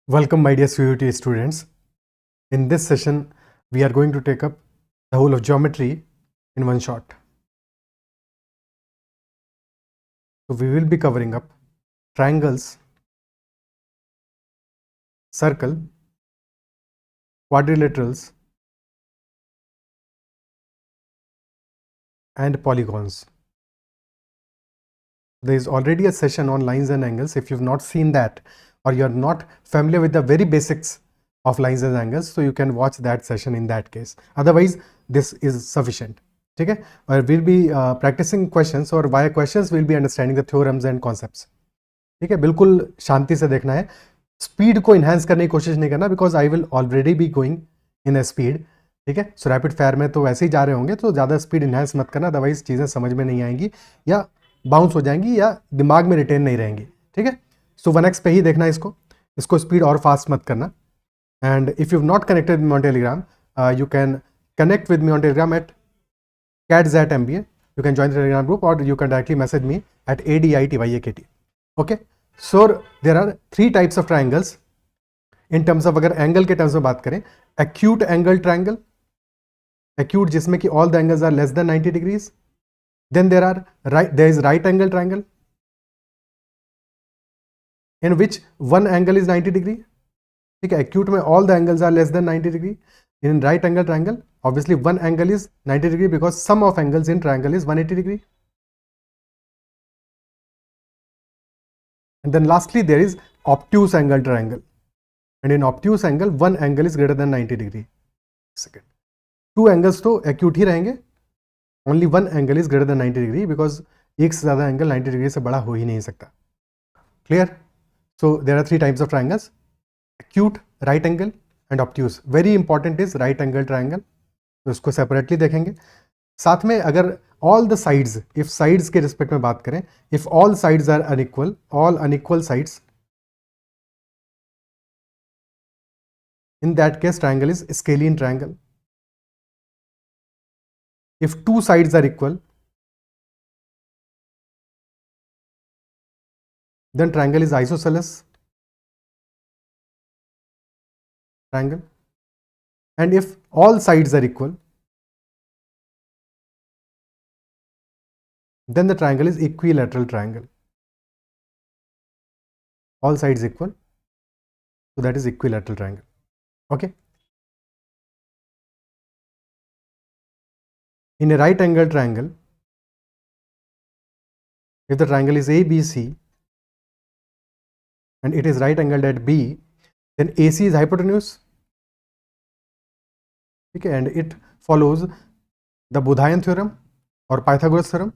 Welcome, my dear CUT students. In this session, we are going to take up the whole of geometry in one shot. So, we will be covering up triangles, circle, quadrilaterals, and polygons. There is already a session on lines and angles. If you've not seen that, or you're not familiar with the very basics of lines and angles, so you can watch that session in that case. Otherwise, this is sufficient. ठीक है, और we'll be practicing questions, और via questions we'll be understanding the theorems and concepts. ठीक है, बिल्कुल शांति से देखना है, स्पीड को इन्हांस करने की कोशिश नहीं करना, because I will already be going in a speed. ठीक है, सो रैपिड फायर में तो वैसे ही जा रहे होंगे, तो ज़्यादा स्पीड इन्हांस मत करना, अदरवाइज चीज़ें समझ में नहीं आएंगी या बाउंस हो जाएंगी या दिमाग में रिटेन नहीं रहेंगी. ठीक है, सो 1x पे ही देखना इसको स्पीड और फास्ट मत करना. And if you not connected with me on Telegram, you can connect with me on Telegram at @MBA. You can join the Telegram group, or you can directly message me at ADITYAKT. Okay, so there are 3 types of triangles in terms of, अगर angle के terms में बात करें, acute angle triangle, acute जिसमें कि all the angles are less than 90 degrees. Then there is right angle triangle in which one angle is 90 degree. ठीक है, acute में all the angles are less than 90 degree. In right angle triangle, obviously one angle is 90 degree because sum of angles in triangle is 180 degree. And then lastly there is obtuse angle triangle, and in obtuse angle one angle is greater than 90 degree. Second, two angles तो acute ही रहेंगे, only one angle is greater than 90 degree because एक से ज़्यादा angle 90 degree से बड़ा हो ही नहीं सकता. Clear? So there are 3 types of triangles: acute, right angle and obtuse. Very important is right angle triangle, तो इसको separately देखेंगे. साथ में अगर all the sides, if sides के रिस्पेक्ट में बात करें, if all sides are unequal, all unequal sides, in that case triangle is scalene triangle. If two sides are equal, then triangle is isosceles triangle. And if all sides are equal, then the triangle is equilateral triangle. All sides equal, so that is equilateral triangle. Okay. In a right angle triangle, if the triangle is ABC and it is right angled at B, then AC is hypotenuse. Okay, and it follows the Budhayan theorem or Pythagoras theorem,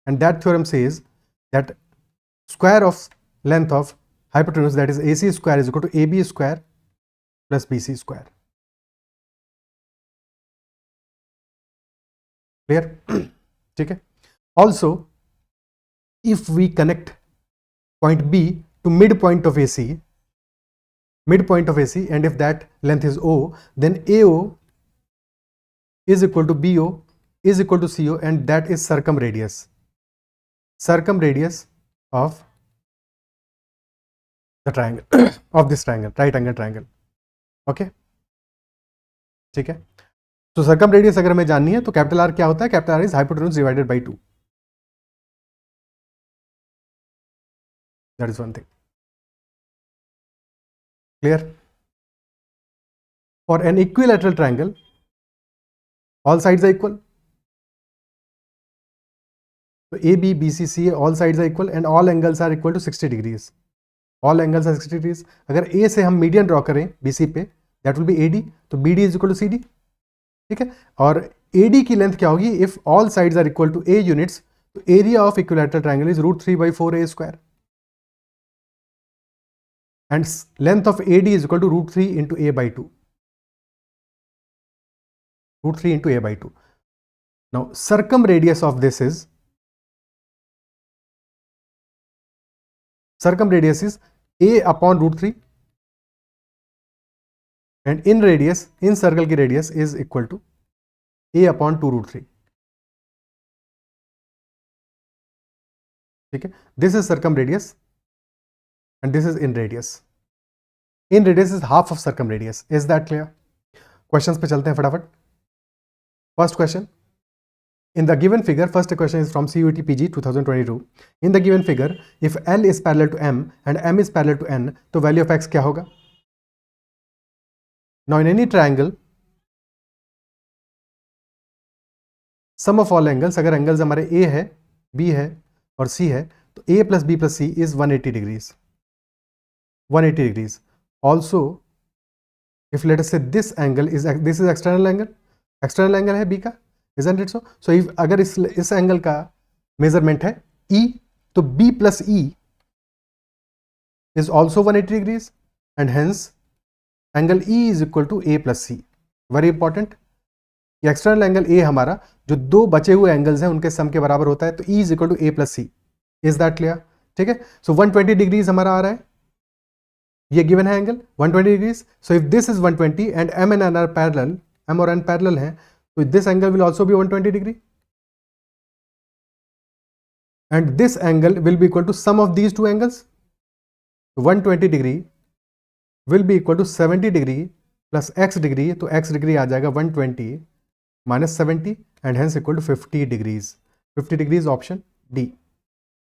and that theorem says that square of length of hypotenuse, that is AC square, is equal to AB square plus BC square. Clear? Okay. Also, if we connect point B to midpoint of AC, and if that length is O, then AO is equal to BO is equal to CO, and that is circumradius of the triangle of this triangle, right angle triangle. Okay, ठीक है. तो circumradius अगर हमें जाननी है तो capital R क्या होता है? Capital R is hypotenuse divided by 2. That is one thing. Clear? For an equilateral triangle, all sides are equal. So AB, BC, CA, all sides are equal and all angles are equal to 60 degrees. All angles are 60 degrees. अगर A से हम median draw करें BC पे, that will be AD, तो BD is equal to CD. ठीक है, और AD की लेंथ क्या होगी? If all sides are equal to A units, तो area of equilateral triangle is √3/4A square, and length of AD is equal to √3 into A by 2. √3 into A by 2. Now circumradius of this is A upon √3, and in radius, in circle की radius is equal to A upon 2√3. ठीक है, this is circumradius and this is in radius. In radius is half of circumradius. Is that clear? Questions पे चलते हैं फटाफट. First question. In the given figure, first question is from CUET PG 2022. In the given figure, if L is parallel to M and M is parallel to N, तो value of X क्या होगा? Now in any triangle, sum of all angles, अगर angles हमारे A है, B है और C है, तो A plus B plus C is 180 degrees. 180 degrees. Also, if let us say this angle is, this is external angle है B का, isn't it so? So if अगर इस एंगल का मेजरमेंट है E, तो B plus E is also 180 degrees and hence angle E is equal to A plus C. Very important. ये external angle A हमारा जो दो बचे हुए एंगल्स हैं उनके सम के बराबर होता है, तो E is equal to A plus C. Is that clear? ठीक है. So 120 डिग्रीज हमारा आ रहा है, ये गिवन है angle 120 degrees. So if this is 120 and M and N are parallel, M और N parallel हैं, so this angle will also be 120 degree and this angle will be equal to sum of these two angles. 120 degree will be equal to 70 degree plus x degree, तो x degree आ जाएगा 120 minus 70 and hence equal to 50 degrees. 50 degrees option D.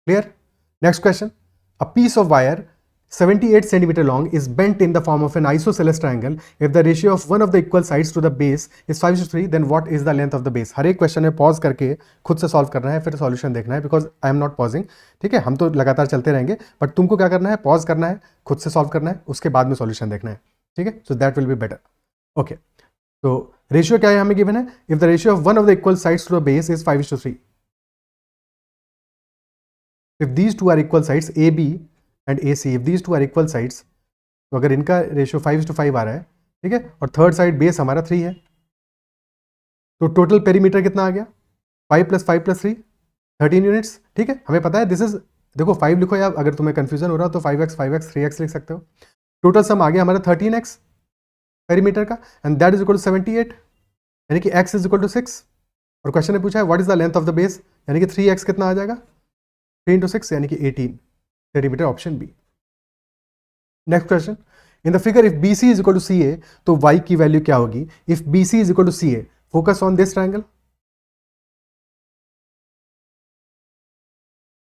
Clear? Next question. A piece of wire 78 centimeter long is bent in the form of an isosceles triangle. If the ratio of one of the equal sides to the base is 5:3, then what is the length of the base? हर एक question में pause करके खुद से solve करना है, फिर solution देखना है, because I am not pausing. ठीक है, हम तो लगातार चलते रहेंगे, बट तुमको क्या करना है, पॉज करना है, खुद से सॉल्व करना है, उसके बाद में सॉल्यूशन देखना है. ठीक है, so that will be better. Okay, तो रेशियो क्या है हमें गिवन है? If the ratio of one of the equal sides to the base is 5:3. If these two are equal sides AB and AC, if these two are equal sides, तो अगर इनका ratio 5:5 आ रहा है, ठीक है, और थर्ड साइड बेस हमारा 3 है, तो टोटल पेरीमीटर कितना आ गया? 5 + 5 + 3 13 यूनिट्स. ठीक है, हमें पता है दिस इज, देखो 5 लिखो, या अगर तुम्हें कंफ्यूजन हो रहा हो तो 5x 5x 3x लिख सकते हो. टोटल सम आ गया हमारा 13x पेरीमीटर का, and that is equal to 78, यानी कि x इज इक्वल टू 6. और क्वेश्चन ने पूछा है what is the length of the base, यानी कि 3x कितना आ जाएगा? 3 × 6 यानी कि 18 centimetre, option B. Next question. In the figure if BC is equal to CA, तो y की वैल्यू क्या होगी? If BC is equal to CA, focus on this triangle.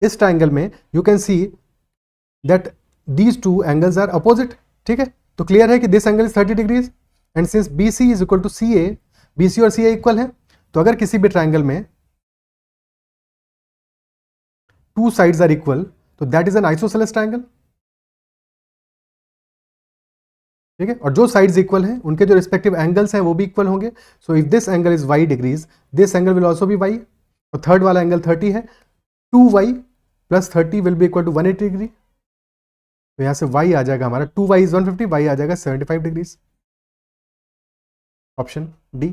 इस ट्रायंगल में you can see that these two angles are opposite. ठीक है, तो clear है कि this angle is 30 degrees and since BC is equal to CA, BC और CA equal है, तो अगर किसी भी ट्रायंगल में टू साइड्स आर इक्वल, तो that is an isosceles triangle. ठीक है, और जो साइड्स इक्वल हैं उनके जो रिस्पेक्टिव एंगल्स हैं वो भी इक्वल होंगे. So if this angle is y degrees, this angle will also be y, और थर्ड वाला एंगल 30 है, 2y + 30 will be equal to 180 degree. तो यहां से y आ जाएगा हमारा 2y इज 150, y आ जाएगा 75 degrees, option D.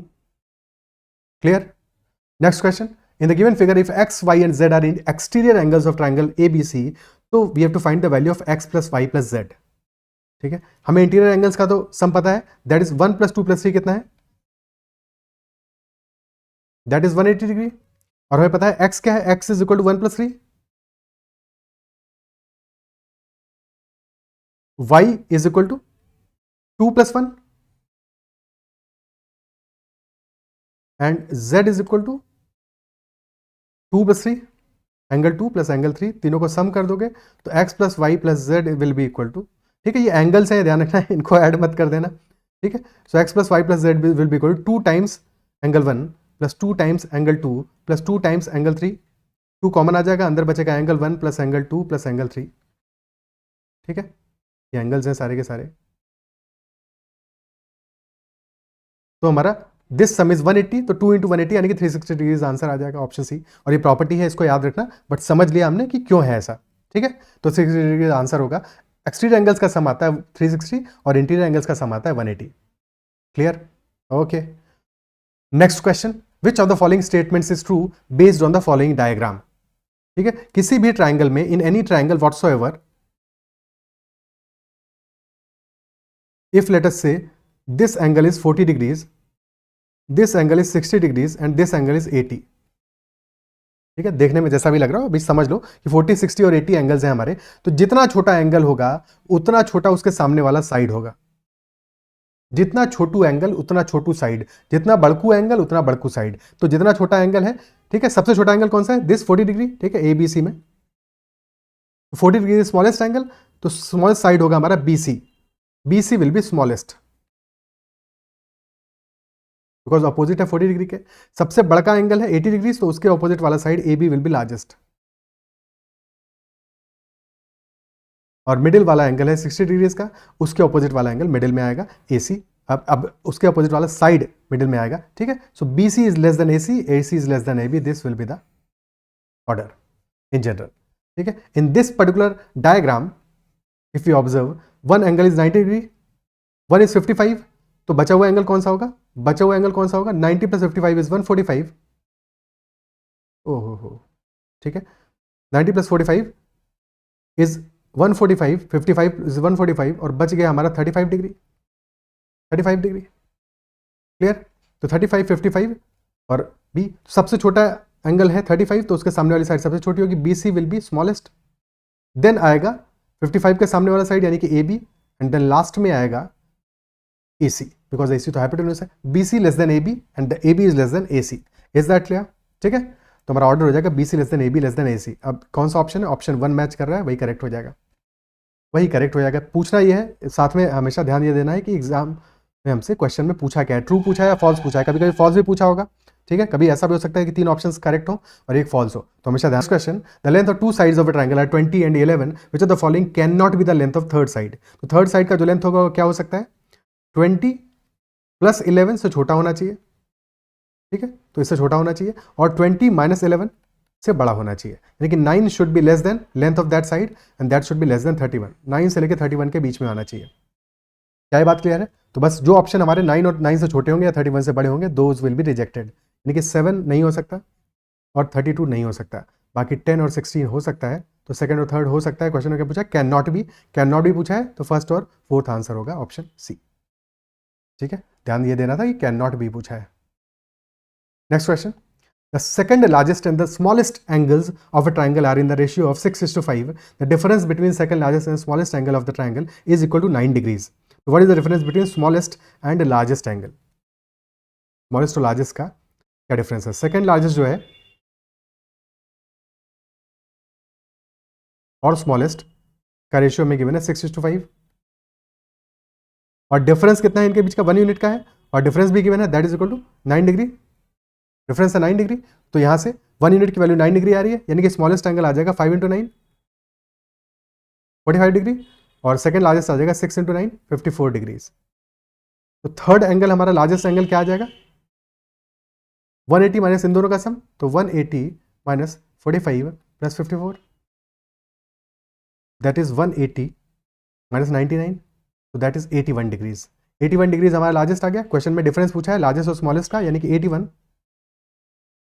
Clear? Next question. In the given figure, if x, y and z are in exterior angles of triangle ABC, तो we have to find the value of x plus y plus z. ठीक है, हमें interior angles का तो सम पता है, that is 1 + 2 + 3 कितना है? That is 180 degree. और हमें पता है x क्या है? x is equal to 1 + 3, y is equal to 2 + 1 and z is equal to 2 + 3, angle 2 + angle 3, तीनों को सम कर दोगे तो x + y + z will be equal to. ठीक है, ये एंगल्स हैं, ध्यान रखना है, इनको ऐड मत कर देना. ठीक है, so x + y + z will be equal to 2 times angle 1 + 2 times angle 2 + 2 times angle 3. 2 common आ जाएगा, अंदर बचेगा एंगल 1 + एंगल 2 + एंगल 3. ठीक है, ये एंगल्स हैं सारे के सारे. तो हमारा दिस सम इज 180, तो 2 × 180 यानी कि 360 डिग्रीज आंसर आ जाएगा, ऑप्शन सी. और ये प्रॉपर्टी है, इसको याद रखना, बट समझ लिया हमने कि क्यों है ऐसा. ठीक है, तो 360 डिग्री आंसर होगा. एक्सटीरियर एंगल्स का सम आता है 360 और इंटीरियर एंगल्स का सम आता है 180. Clear? Okay. Next question. Which of the following statements is true based on the following diagram? ठीक है, किसी भी ट्राइंगल में, in any triangle whatsoever, if let us say this angle is 40 degrees, this angle is 60 degrees and this angle is 80. ठीक है, देखने में जैसा भी लग रहा हो, अभी समझ लो कि 40, 60 और 80 एंगल्स हैं हमारे, तो जितना छोटा एंगल होगा उतना छोटा उसके सामने वाला साइड होगा। जितना छोटू एंगल उतना छोटू साइड, जितना बड़कू एंगल उतना बड़कू साइड। तो जितना छोटा एंगल है, ठीक है, सबसे छोटा एंगल कौन सा है? दिस 40 डिग्री, ठीक है, ए बी सी में 40 डिग्री स्मॉलेस्ट एंगल, तो स्मॉलेस्ट साइड होगा हमारा BC. BC will be smallest because opposite है 40 डिग्री के। सबसे बड़का एंगल है 80 डिग्री, तो उसके अपोजिट वाला side A B will be largest. और मिडिल वाला एंगल है 60 डिग्री का, उसके अपोजिट वाला एंगल मिडिल में आएगा एसी। अब उसके अपोजिट वाला साइड मिडिल में आएगा, ठीक है। So BC is less than AC, AC is less than AB, this will be the order in general, ठीक है। In this particular diagram if you observe, one angle is 90 degree, one is 55, तो बचा हुआ angle कौन सा होगा? बचा हुआ एंगल कौन सा होगा? 90 प्लस 55 इज 145। ओहो हो, ठीक है, 90 प्लस 45 इज 145, 55 इज 145, और बच गया हमारा 35 डिग्री, 35 डिग्री, क्लियर। तो 35, 55 और बी, सबसे छोटा एंगल है 35, तो उसके सामने वाली साइड सबसे छोटी होगी, B C will be smallest. Then आएगा 55 के सामने वाला साइड यानी कि A B, and then last में आएगा ए सी, बिकॉज ए सी तो हाइपोटेन्यूज है। B C less than A B and the A B is less than A C. Is that clear? ठीक है, तो हमारा ऑर्डर हो जाएगा B C less than A B less than A C. अब कौन सा ऑप्शन है? ऑप्शन 1 मैच कर रहा है, वही करेक्ट हो जाएगा, वही करेक्ट हो जाएगा। पूछना ये है, साथ में हमेशा ध्यान ये देना है कि एग्जाम में हमसे क्वेश्चन में पूछा क्या है, ट्रू पूछा है या फॉल्स पूछा है। कभी कभी फॉल्स भी पूछा होगा, ठीक है, कभी ऐसा भी हो सकता है कि 3 ऑप्शंस करेक्ट हो और एक फॉल्स हो, तो हमेशा ध्यान। Question, the length of 2 sides of a triangle are 20 and 11, which of the following can not be the length of third side. तो थर्ड साइड का जो लेंथ होगा वो क्या हो सकता है? 20 प्लस 11 से छोटा होना चाहिए, ठीक है, तो इससे छोटा होना चाहिए, और 20 माइनस 11 से बड़ा होना चाहिए, यानी कि 9 should be less then length of that side and that should be less then 31। 9 से लेकर 31 के बीच में आना चाहिए। क्या ये बात क्लियर है? तो बस जो ऑप्शन हमारे 9 और 9 से छोटे होंगे या 31 से बड़े होंगे, दोज विल बी रिजेक्टेड, यानी कि 7 नहीं हो सकता और 32 नहीं हो सकता, बाकी 10 और 16 हो सकता है। तो सेकंड और थर्ड हो सकता है। क्वेश्चन में क्या पूछा? Can not B, can not B पूछा है, तो फर्स्ट और फोर्थ आंसर होगा ऑप्शन सी, ठीक है, ध्यान ये देना था कि कैन नॉट बी पूछा है। Next question, the second largest and the smallest angles of a triangle are in the ratio of 6:5. The difference between second largest and smallest angle of the triangle is equal to 9 degrees. So what is the difference between smallest and largest angle? Smallest और largest का क्या difference है? Second largest जो है और smallest का ratio में given है 6:5, और डिफरेंस कितना है इनके बीच का? 1 यूनिट का है, और डिफरेंस भी गिवन है, that is equal to 9 degree. Difference है 9 डिग्री, तो यहां से 1 यूनिट की वैल्यू 9 डिग्री आ रही है, यानी कि स्मॉलेस्ट एंगल आ जाएगा 5 इंटू 9 45 डिग्री, और सेकंड लार्जेस्ट आ जाएगा 6 इंटू 9 54 डिग्रीज। तो थर्ड एंगल हमारा लार्जेस्ट एंगल क्या आ जाएगा? 180 माइनस इन दोनों का सम, तो 180 minus 45 plus 54, that is 180 minus 99, तो दैट इज 81 डिग्रीज। 81 डिग्रीज हमारा लार्जेस्ट आ गया। क्वेश्चन में डिफरेंस पूछा है लार्जेस्ट और स्मॉलेस्ट का, यानी कि 81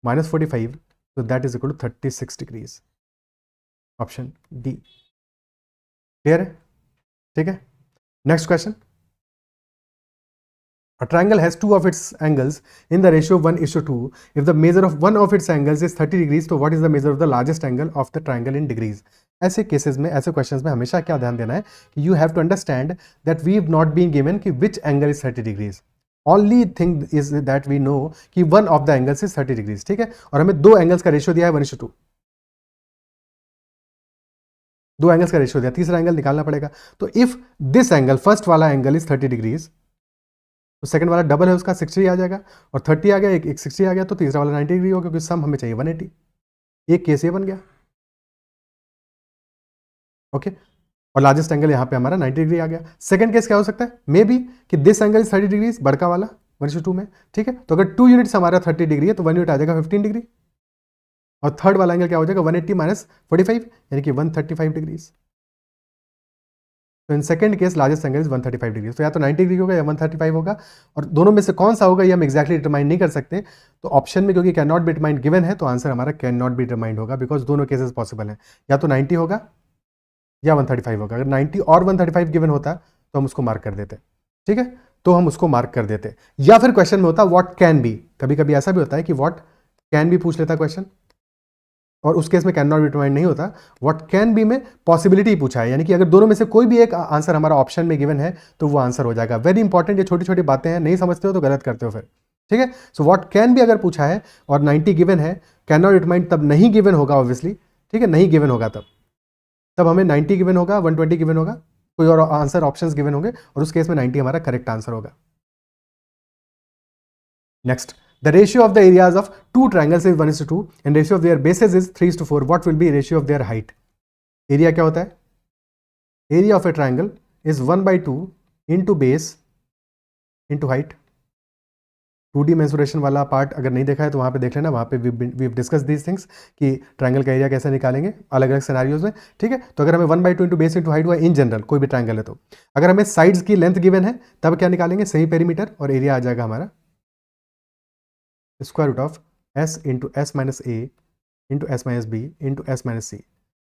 माइनस 45, तो that is equal to 36 degrees, option D. Clear है? ठीक है, next question, a triangle has 2 of its angles in the ratio of 1:2. If the measure of one of its angles is 30 degrees, तो what is the measure of the largest angle of the triangle in degrees? ऐसे cases में, ऐसे questions में हमेशा क्या ध्यान देना है कि you have to understand that we have not been given कि which angle is 30 degrees. Only thing is that we know कि one of the angles is 30 degrees, ठीक है, और हमें 2 एंगल्स का रेशियो दिया है 1:2, 2 एंगल्स का रेशियो दिया, तीसरा एंगल निकालना पड़ेगा। तो इफ दिस एंगल, फर्स्ट वाला एंगल इज 30 डिग्रीज, तो सेकंड वाला डबल है उसका 60 आ जाएगा, और 30 आ गया, एक 60 आ गया, तो तीसरा वाला 90 डिग्री होगा, क्योंकि सम हमें चाहिए 180। एक केस ये बन गया, ओके, और लार्जेस्ट एंगल यहाँ पे हमारा 90 डिग्री आ गया। सेकंड केस क्या हो सकता है? मे बी कि दिस एंगल इज 30 डिग्री, बड़का वाला 1:2 में, ठीक है, तो अगर 2 यूनिट्स हमारा 30 डिग्री है, तो 1 यूनिट आ जाएगा 15 डिग्री, और थर्ड वाला एंगल क्या हो जाएगा? 180 माइनस 45, यानी कि 135 डिग्रीज। तो in second case largest angle is 135 degree, तो या तो 90 डिग्री होगा या 135 होगा, और दोनों में से कौन सा होगा ये हम एक्जैक्टली डिटरमाइन नहीं कर सकते। तो ऑप्शन में क्योंकि can not be determined given है, तो आंसर हमारा कैन नॉट बी डिटरमाइंड होगा, बिकॉज दोनों केसेस पॉसिबल हैं, या तो 90 होगा या 135 होगा। अगर 90 और 135 गिवन होता तो हम उसको मार्क कर देते, ठीक है, तो हम उसको मार्क कर देते। या फिर क्वेश्चन में होता व्हाट कैन बी, कभी कभी ऐसा भी होता है कि व्हाट कैन बी पूछ लेता क्वेश्चन, और उस केस में कैन नॉट बी डिटरमाइंड नहीं होता। व्हाट कैन बी में पॉसिबिलिटी पूछा है, यानी कि अगर दोनों में से कोई भी एक आंसर हमारा ऑप्शन में गिवन है तो वो आंसर हो जाएगा। वेरी इंपॉर्टेंट, ये छोटी छोटी बातें हैं, नहीं समझते हो तो गलत करते हो फिर, ठीक है। सो व्हाट कैन बी अगर पूछा है और 90 गिवन है, कैन नॉट डिटरमाइंड तब नहीं गिवन होगा ऑब्वियसली, ठीक है, नहीं गिवन होगा तब हमें 90 गिवन होगा, 120 गिवन होगा, कोई और आंसर ऑप्शंस गिवन होंगे और उस केस में 90 हमारा करेक्ट आंसर होगा। Next, the ratio of the areas of two triangles is 1:2 and ratio of their bases is 3:4. What will be ratio of their height? Area क्या होता है? Area of a triangle is 1/2 into base into height. 2D mensuration वाला part अगर नहीं देखा है तो वहाँ पे देख लेना, वहाँ पे वी डिस्कस दीज थिंग्स कि ट्रायंगल का एरिया कैसे निकालेंगे अलग अलग सिनेरियोज में, ठीक है। तो अगर हमें 1/2 इंटू बेस इंटू हाइट हुआ इन जनरल कोई भी ट्रायंगल है तो अगर हमें साइड्स की लेंथ गिवन है तब क्या निकालेंगे, सेमी पेरीमीटर, और एरिया आ जाएगा हमारा square root of S into S minus A into S minus B into S minus C,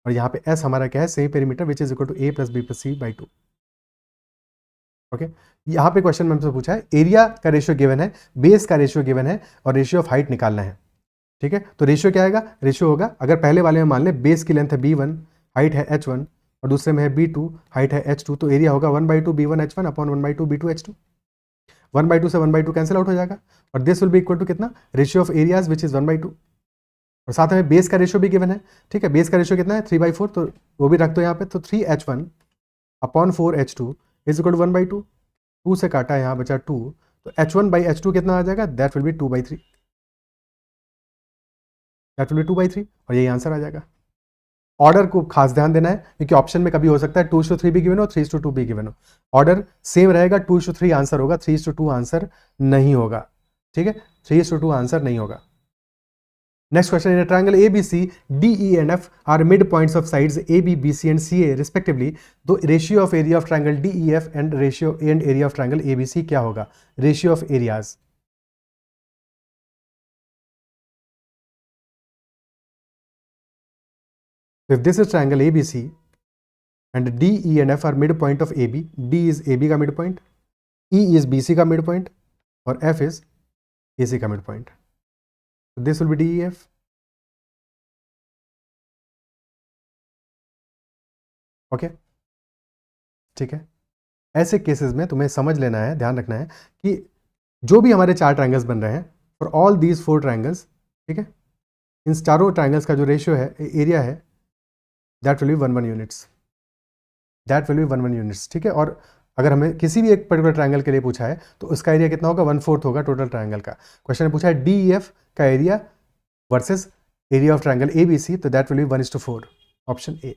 और यहाँ पे एस हमारा क्या है, semi perimeter which is equal to A plus B plus C by 2। Okay, यहाँ पे क्वेश्चन में हमसे पूछा है एरिया का रेशियो गिवन है, बेस का रेशियो गिवन है और रेशियो ऑफ हाइट निकालना है, ठीक है। तो रेशियो क्या आएगा, रेशियो होगा अगर पहले वाले में मान ले बेस की लेंथ है b1, हाइट है h1 और दूसरे में है b2, हाइट है h2, तो एरिया होगा 1/2 b1 h1 upon 1/2 b2 h2। 1/2 से 1/2 कैंसिल आउट हो जाएगा और this will be equal to कितना, ratio of areas which is 1/2, और साथ में बेस का रेशियो भी गिवन है, ठीक है। बेस का रेशियो कितना है 3/4, तो वो भी रख दो यहाँ पे, तो 3h1 upon 4h2 is equal to 1/2, 2 से काटा यहाँ बचा 2, तो h1/h2 कितना आ जाएगा, that will B 2/3, that will B 2/3, और यही आंसर आ जाएगा। ऑर्डर को खास ध्यान देना है क्योंकि ऑप्शन में कभी हो सकता है 2:3 भी गिवन हो, 3:2 भी गिवन हो। ऑर्डर सेम रहेगा, 2:3 आंसर होगा, 3:2 आंसर नहीं होगा, ठीक है, 3:2 आंसर नहीं होगा। Next question, in a triangle ABC, DE and F are midpoints of sides AB, BC and CA respectively. The ratio of area of triangle DEF and ratio and area of triangle ABC क्या होगा? Ratio of areas. So if this is triangle ABC and DE and F are midpoint of AB, D is AB का midpoint, E is BC का midpoint और F is AC का midpoint. So this will be DEF. Okay, ठीक है। ऐसे cases में तुम्हें समझ लेना है, ध्यान रखना है कि जो भी हमारे 4 ट्रायंगल्स बन रहे हैं फॉर ऑल दीज 4 ट्रायंगल्स, ठीक है, इन चारों ट्रायंगल्स का जो रेशियो है, एरिया है, that will B 1 units, that will B 1 units, ठीक है। और अगर हमें किसी भी एक पर्टिकुलर ट्रायंगल के लिए पूछा है तो उसका एरिया कितना होगा, 1/4 होगा टोटल ट्रायंगल का। क्वेश्चन में पूछा है DEF का area versus area of triangle ABC, तो that will be 1:4, option A,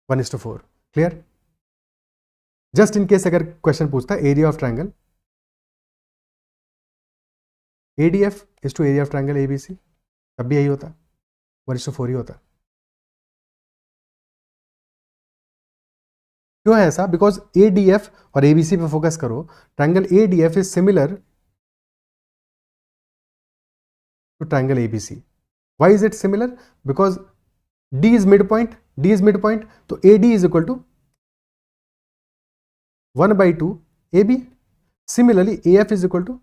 1:4, clear. Just in case अगर क्वेश्चन पूछता है area of triangle ADF is to area of triangle ABC, तब भी यही होता, 1:4 ही होता। क्यों है ऐसा, बिकॉज ADF और ABC पे फोकस करो, triangle ADF is similar to triangle ABC। Why is it similar, because D is midpoint, D is midpoint, तो AD is equal to 1/2 AB. Similarly, AF is equal to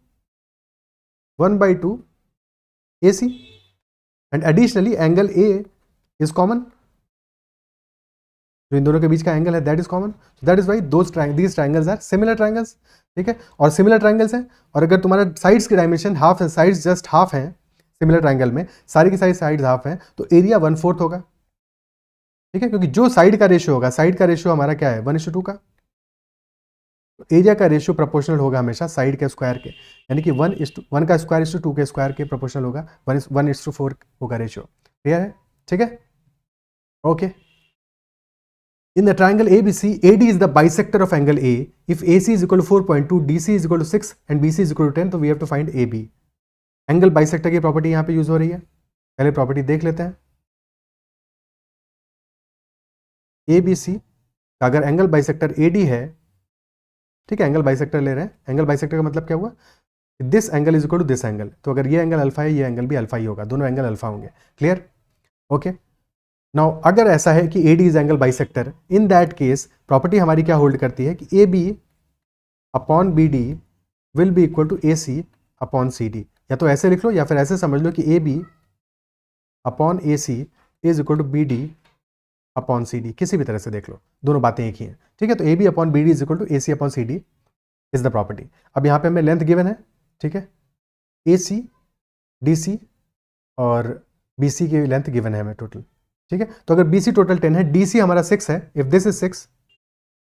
1/2 AC, and additionally angle A is common, जो इन दोनों के बीच का angle है that is common, that is why these triangles are similar triangles, ठीक है। और similar triangles हैं, और अगर तुम्हारा साइड्स की डायमेंशन हाफ है, साइड्स जस्ट हाफ हैं सिमिलर ट्रायंगल में, सारी की सारी साइड्स हाफ हैं, तो एरिया 1/4 होगा, ठीक है, क्योंकि जो साइड का रेशियो होगा, साइड का रेशियो हमारा क्या है 1:2 का, एरिया का रेशियो प्रोपोर्शनल होगा हमेशा साइड के स्क्वायर के, यानी कि 1 का स्क्वायर 2 के स्क्वायर के प्रोपोर्शनल होगा, 1:4 होगा रेशियो, क्लियर है, ठीक है, okay. In the triangle ABC, AD is the bisector of angle A. If AC is equal to 4.2, DC is equal to 6 and BC is equal to 10, तो we have to find AB. Angle bisector की property यहाँ पे use हो रही है, पहले property देख लेते हैं। ABC का अगर एंगल बाइसेक्टर AD है, ठीक है, एंगल बाइसेक्टर ले रहे हैं, एंगल बाइसेक्टर का मतलब क्या हुआ, this angle is equal to this angle, तो अगर ये एंगल अल्फा है, ये एंगल भी अल्फा ही होगा, दोनों एंगल अल्फा होंगे, क्लियर, ओके। नाउ अगर ऐसा है कि AD is angle bisector, in that case property हमारी क्या होल्ड करती है कि AB upon BD will be equal to AC upon CD, या तो ऐसे लिख लो या फिर ऐसे समझ लो कि AB upon A C is equal to B D upon C D, किसी भी तरह से देख लो, दोनों बातें एक ही हैं, ठीक है। तो A B upon B D is equal to A C upon C D is the property. अब यहाँ पे हमें लेंथ गिवन है, ठीक है, ए सी डी सी और बी सी की लेंथ गिवन है हमें टोटल, ठीक है। तो अगर बी सी टोटल 10 है, डी सी हमारा 6 है, इफ दिस इज 6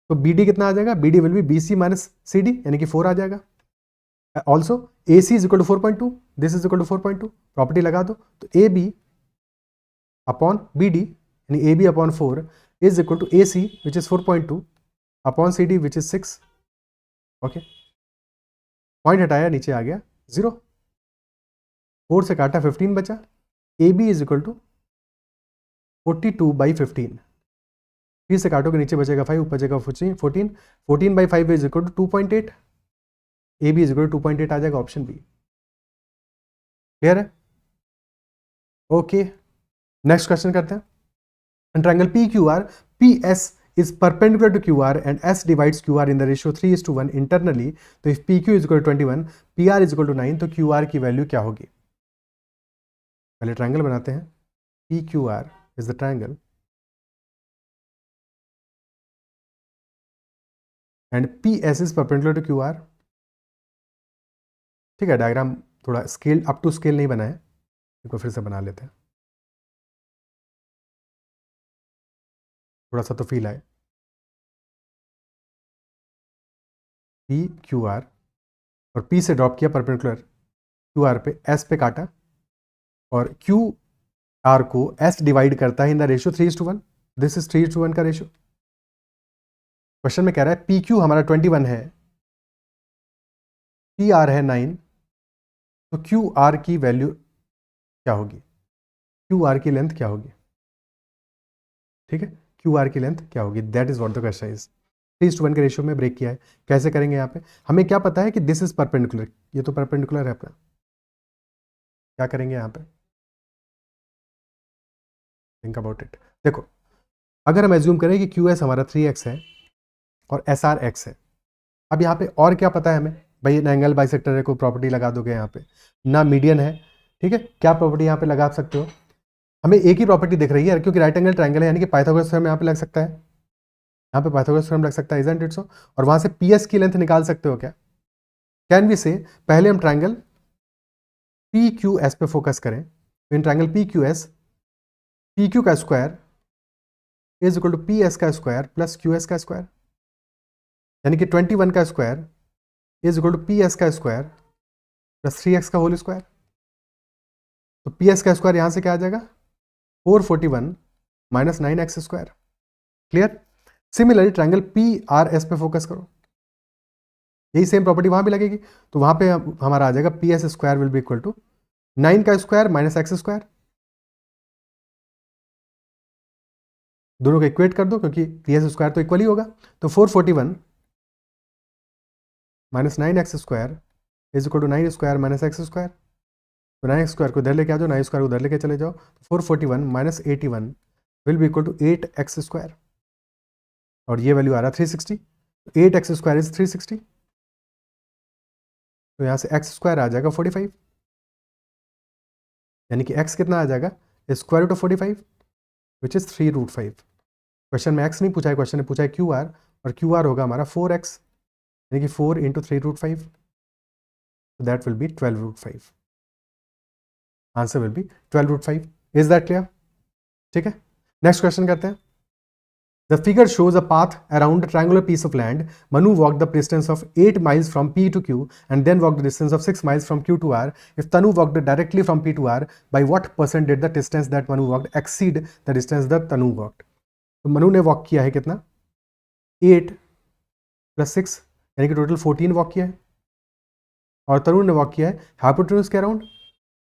तो बी डी कितना आ जाएगा, B D will be B C minus C D यानी कि 4 आ जाएगा। Also A C is equal to 4.2, this is equal to 4.2, property लगा दो, तो A B upon B D यानी A B upon 4 is equal to A C which is 4.2 upon C D which is 6। Okay, point हटाया, नीचे आ गया 0, 4 से काटा 15 बचा, A B is equal to 42/15, 3 से काटोगे नीचे बचेगा 5, ऊपर बचेगा 14, 14/5 is equal to 2.8, A B is equal to 2.8 आ जाएगा, ऑप्शन बी। क्लियर है? ओके, नेक्स्ट क्वेश्चन करते हैं। Triangle P Q R, P S is perpendicular to QR and S divides QR in the ratio 3:1 internally. तो if PQ is equal to 21, PR is equal to 9, तो QR की value क्या होगी? पहले triangle बनाते हैं। PQR is the triangle and PS is perpendicular to QR. ठीक है, डायग्राम थोड़ा स्केल अप टू स्केल नहीं बनाए, एक बार फिर से बना लेते हैं, थोड़ा सा तो फील आए। पी क्यू आर और पी से ड्रॉप किया परपेंडिकुलर क्यू आर पे, एस पे काटा और क्यू आर को एस डिवाइड करता है in the ratio 3:1, this is 3:1 का रेशियो। क्वेश्चन में कह रहा है पी क्यू हमारा 21 है, पी आर है 9, तो क्यू आर की वैल्यू क्या होगी, क्यू आर की लेंथ क्या होगी? ठीक है, क्यू आर की लेंथ क्या होगी, that is what the question is. 3:1 के रेशियो में ब्रेक किया है, कैसे करेंगे? यहाँ पे हमें क्या पता है कि दिस इज परपेंडिकुलर, ये तो परपेंडिकुलर है अपना, क्या करेंगे यहाँ पे? Think about it. देखो, अगर हम एज्यूम करें कि क्यू एस हमारा 3x है और एस आर एक्स है, अब यहाँ पे और क्या पता है हमें? भाई एंगल बाइसेक्टर है, कोई प्रॉपर्टी लगा दोगे यहाँ पे, ना मीडियन है, ठीक है, क्या प्रॉपर्टी यहाँ पे लगा सकते हो? हमें एक ही प्रॉपर्टी दिख रही है क्योंकि राइट एंगल ट्रायंगल है, यानी कि पाइथागोरस थ्योरम यहाँ पे लग सकता है, यहाँ पे पाइथागोरस थ्योरम लग सकता है, इजंट इट सो? और वहां से पी एस की लेंथ निकाल सकते हो क्या? कैन वी से पहले हम ट्रायंगल पी क्यू एस पे फोकस करें, तो in triangle P Q S, P Q का square is equal to P S का स्क्वायर प्लस क्यू एस का स्क्वायर, यानी कि 21 का square is equal to P S का स्क्वायर प्लस 3x का होल स्क्वायर। तो पी एस का स्क्वायर यहां से क्या आ जाएगा? 441 minus 9x square. Clear? Similarly triangle P R S पे फोकस करो, यही सेम प्रॉपर्टी वहां भी लगेगी, तो वहां पे हमारा आ जाएगा P S square will be equal to 9 का स्क्वायर माइनस एक्स स्क्वायर, दोनों को इक्वेट कर दो क्योंकि पी एस स्क्वायर तो इक्वल ही होगा, तो 441 minus 9x square is equal to 9 square minus x square, तो 9x स्क्वायर को इधर लेके आ जाओ, 9 स्क्वायर को उधर लेके चले जाओ, 441 minus 81 will be equal to 8x square, और ये वैल्यू आ रहा है 360, 8x स्क्वायर इज 360, तो यहाँ से x स्क्वायर आ जाएगा 45, यानी कि x कितना आ जाएगा? Square root of 45 which is 3√5। Question में x नहीं पूछा है, क्वेश्चन ने पूछा है क्यू आर, और क्यू आर होगा हमारा 4x, यानी कि 4 into 3√5, that will be 12√5, answer will be 12√5। Is that clear? ठीक है, नेक्स्ट क्वेश्चन करते हैं। The figure shows a path around a triangular piece of land. Manu walked the distance of 8 miles from P to Q and then walked the distance of 6 miles from Q to R. If Tanu walked directly from P to R, by what % did the distance that Manu walked exceed the distance that Tanu walked? तो मनु ने walk किया है कितना? 8 + 6 यानी कि total 14 walk किया है, और तनु ने वॉक किया है हाइपोटेन्यूज के अराउंड,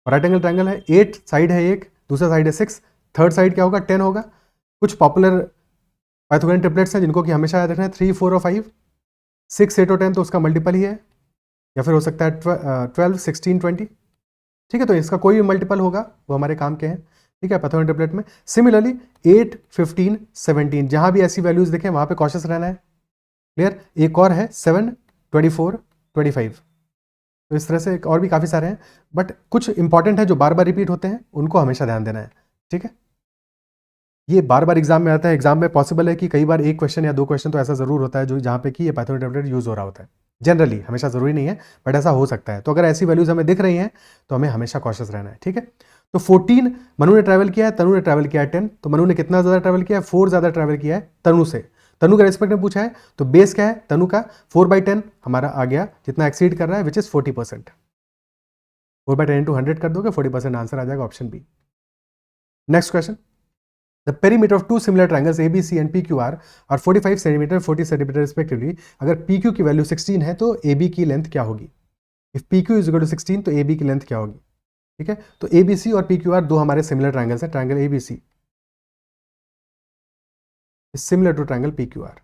राइट एंगल ट्रायंगल है, 8 साइड है एक, दूसरा साइड है 6, थर्ड साइड क्या होगा? 10 होगा। कुछ पॉपुलर पाइथागोरियन ट्रिपलेट्स हैं जिनको कि हमेशा याद रखना है 3, 4 और 5, 6, 8 और 10 तो उसका मल्टीपल ही है, या फिर हो सकता है 12, 16, 20, ठीक है, तो इसका कोई भी मल्टीपल होगा वो हमारे काम के हैं, ठीक है, पाइथागोरियन ट्रिपलेट में। सिमिलरली 8, 15, 17 जहां भी ऐसी वैल्यूज देखें वहां पे कॉशियस रहना है। क्लियर? एक और है 7, 24, 25, तो इस तरह से और भी काफ़ी सारे हैं, बट कुछ इंपॉर्टेंट है जो बार बार रिपीट होते हैं, उनको हमेशा ध्यान देना है, ठीक है। ये बार बार एग्जाम में आता है, एग्जाम में पॉसिबल है कि कई बार एक क्वेश्चन या दो क्वेश्चन तो ऐसा जरूर होता है जो जहाँ पे कि ये पाइथन इंटरप्रेटर यूज़ हो रहा होता है। जनरली, हमेशा ज़रूरी नहीं है, बट ऐसा हो सकता है। तो अगर ऐसी वैल्यूज हमें दिख रही हैं तो हमें हमेशा कॉशियस रहना है, ठीक है। तो 14 मनु ने ट्रैवल किया है, तनु ने ट्रैवल किया है 10। तो मनु ने कितना ज़्यादा ट्रैवल किया है? 4 ज़्यादा ट्रैवल किया है तनु से। तनु का रेस्पेक्ट में पूछा है, तो बेस क्या है तनु का? 4/10 हमारा आ गया, जितना एक्सीड कर रहा है, विच इज़ 40%। 4/10 इंटू 100 कर दोगे, 40% आंसर आ जाएगा, option B. Next question, The perimeter of two similar triangles ABC and PQR are 45 cm, 40 cm respectively. अगर PQ की वैल्यू 16 है तो AB की लेंथ क्या होगी? If PQ is equal to 16 तो AB की लेंथ क्या होगी? ठीक है, तो ABC और PQR दो हमारे सिमिलर ट्राइंगल्स हैं। Triangle ABC is similar to triangle PQR.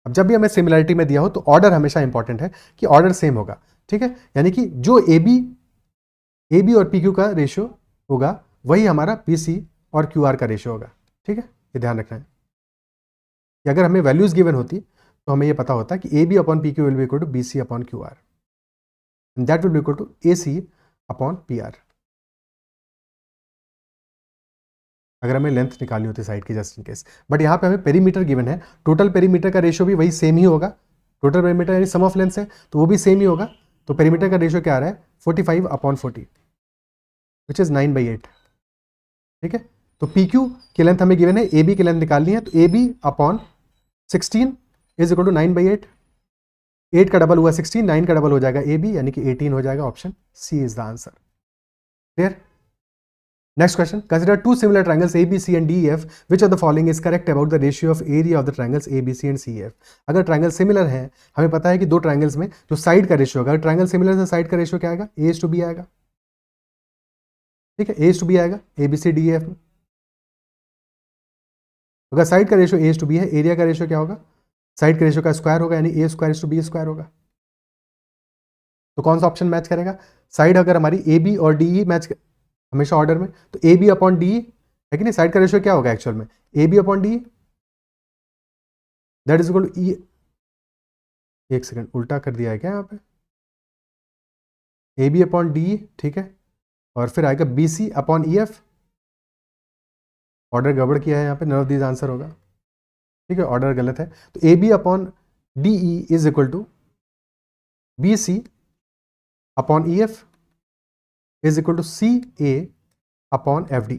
अब जब भी हमें सिमिलरिटी में दिया हो तो ऑर्डर हमेशा इंपॉर्टेंट है कि ऑर्डर सेम होगा, ठीक है। यानी कि जो AB और PQ का रेशियो होगा वही हमारा PC और QR का रेशियो होगा, ठीक है। ये ध्यान रखना है कि अगर हमें वैल्यूज गिवन होती तो हमें ये पता होता कि AB upon PQ will be equal to BC upon QR and that will be equal to AC upon PR। अगर हमें लेंथ निकालनी होती साइड की, जस्ट इन केस। बट यहाँ पे हमें पेरीमीटर गिवन है, टोटल पेरीमीटर का रेशियो भी वही सेम ही होगा। टोटल पेरीमीटर यानी सम ऑफ लेंथ है, तो वो भी सेम ही होगा। तो पेरीमीटर का रेशियो क्या आ रहा है? 45 अपॉन 40 विच इज 9/8, ठीक है। तो PQ की लेंथ हमें गिवन है, AB की लेंथ निकालनी है, तो AB upon 16 is equal to 9/8। 8 का डबल हुआ 16, 9 का डबल हो जाएगा AB, यानी कि 18 हो जाएगा। Option C is the answer. Clear? Next question. Consider two similar triangles ABC and DEF. Which of the following is correct about the ratio of area of the triangles ABC and CF? अगर triangle similar है, हमें पता है कि दो triangles में जो side का रेशियो होगा, ट्राइंगल सिमिलर से साइड का रेशियो क्या आएगा? A/B आएगा, ठीक है। A/B आएगा ABCDEF में। अगर साइड का रेशियो A/B है, एरिया का रेशियो क्या होगा? साइड के रेशियो का स्क्वायर होगा, यानी A² होगा। तो कौन सा ऑप्शन मैच करेगा? साइड अगर हमारी AB और DE मैच हमेशा ऑर्डर में, तो AB अपॉन DE है कि नहीं। साइड का रेशियो क्या होगा एक्चुअल में? AB upon DE, that is equal to E। एक सेकंड, उल्टा कर दिया है क्या यहाँ पे? AB अपॉन DE, ठीक है, और फिर आएगा BC अपॉन EF। ऑर्डर गड़बड़ किया है यहाँ पे, नन ऑफ दिस आंसर होगा, ठीक है, ऑर्डर गलत है। तो AB upon DE is equal to BC upon EF is equal to CA upon FD,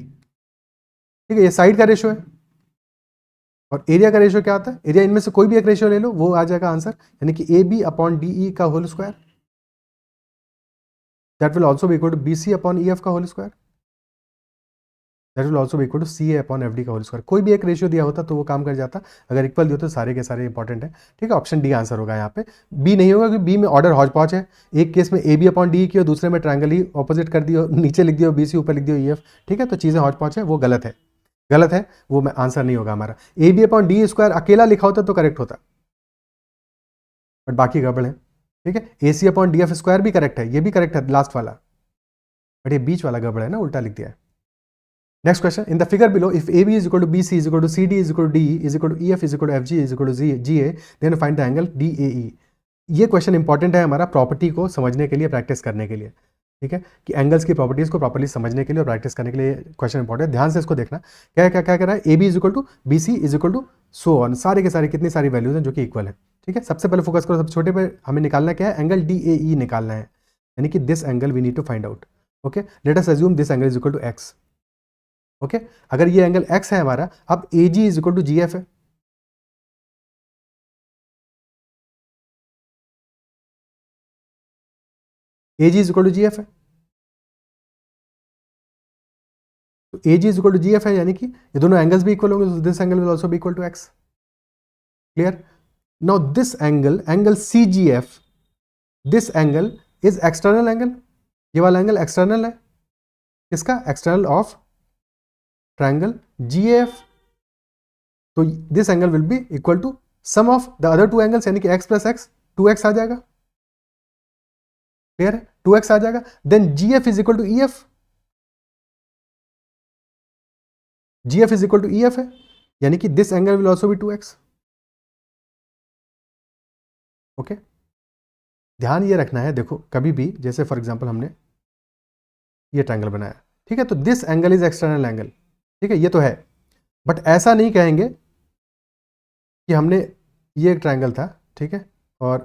ठीक है। ये साइड का रेशियो है, और एरिया का रेशियो क्या आता है? एरिया इनमें से कोई भी एक रेशियो ले लो, वो आ जाएगा आंसर, यानी कि AB अपॉन DE का whole square, that will also be equal to BC upon EF का whole square, that will also be equal to CA upon FD का होल स्क्वायर। कोई भी एक रेशियो दिया होता तो वो काम कर जाता, अगर इक्वल दिया तो सारे के सारे इंपॉर्टेंट है, ठीक है। ऑप्शन डी आंसर होगा यहाँ पे। बी नहीं होगा क्योंकि बी में ऑर्डर हौच पौच है। एक केस में AB अपॉन DE की और दूसरे में ट्रायंगल ही ऑपोजिट कर दियो, नीचे लिख दियो BC, ऊपर लिख दियो EF, ठीक है। तो चीज़ें हौच पौच है, वो गलत है, गलत है, वो आंसर नहीं होगा हमारा। AB अपॉन DE स्क्वायर अकेला लिखा होता तो करेक्ट होता, बट बाकी गड़बड़ है, ठीक है। AC अपॉन DF स्क्वायर भी करेक्ट है, ये भी करेक्ट है लास्ट वाला, बट ये बीच वाला गड़बड़ है ना, उल्टा लिख दिया है। Next question. In the figure below, if AB is equal to BC is equal to CD is equal to DE is equal to EF is equal to FG is equal to GA, then find the angle DAE. ये question important है हमारा property को समझने के लिए, practice करने के लिए, ठीक है, कि एंगल्स की प्रॉपर्टीज को प्रॉपर्ली समझने के लिए और प्रैक्टिस करने के लिए क्वेश्चन इंपॉर्टेंट है। ध्यान से इसको देखना, क्या क्या क्या कर रहा है? AB is equal to BC is equal to so on, सारे के सारे कितनी सारी वैल्यूज हैं जो कि इक्वल है, ठीक है। सबसे पहले फोकस करो, सबसे छोटे पे हमें निकालना क्या है? एंगल DAE निकालना है, यानी कि this angle we need to find out. Okay, let us assume this angle is equal to x. Okay, अगर ये एंगल x है हमारा, अब AG is equal to GF है, AG is equal to GF है, तो AG is equal to GF है, यानी कि ये दोनों एंगल्स भी इक्वल होंगे, तो this angle will also be equal to x। Clear? Now this angle CGF, this angle is external angle, ये वाला एंगल एक्सटर्नल है, किसका? External of triangle GAF। तो this angle will be equal to sum of the other two angles, यानी कि x plus x, 2x आ जाएगा। Clear है? 2x आ जाएगा। Then GF is equal to EF, GF is equal to EF है, यानी कि this angle will also be 2x। Okay, ध्यान ये रखना है, देखो कभी भी जैसे फॉर एग्जांपल हमने ये ट्रायंगल बनाया, ठीक है, तो this angle is external angle, ठीक है, ये तो है, बट ऐसा नहीं कहेंगे कि हमने ये एक ट्रायंगल था, ठीक है, और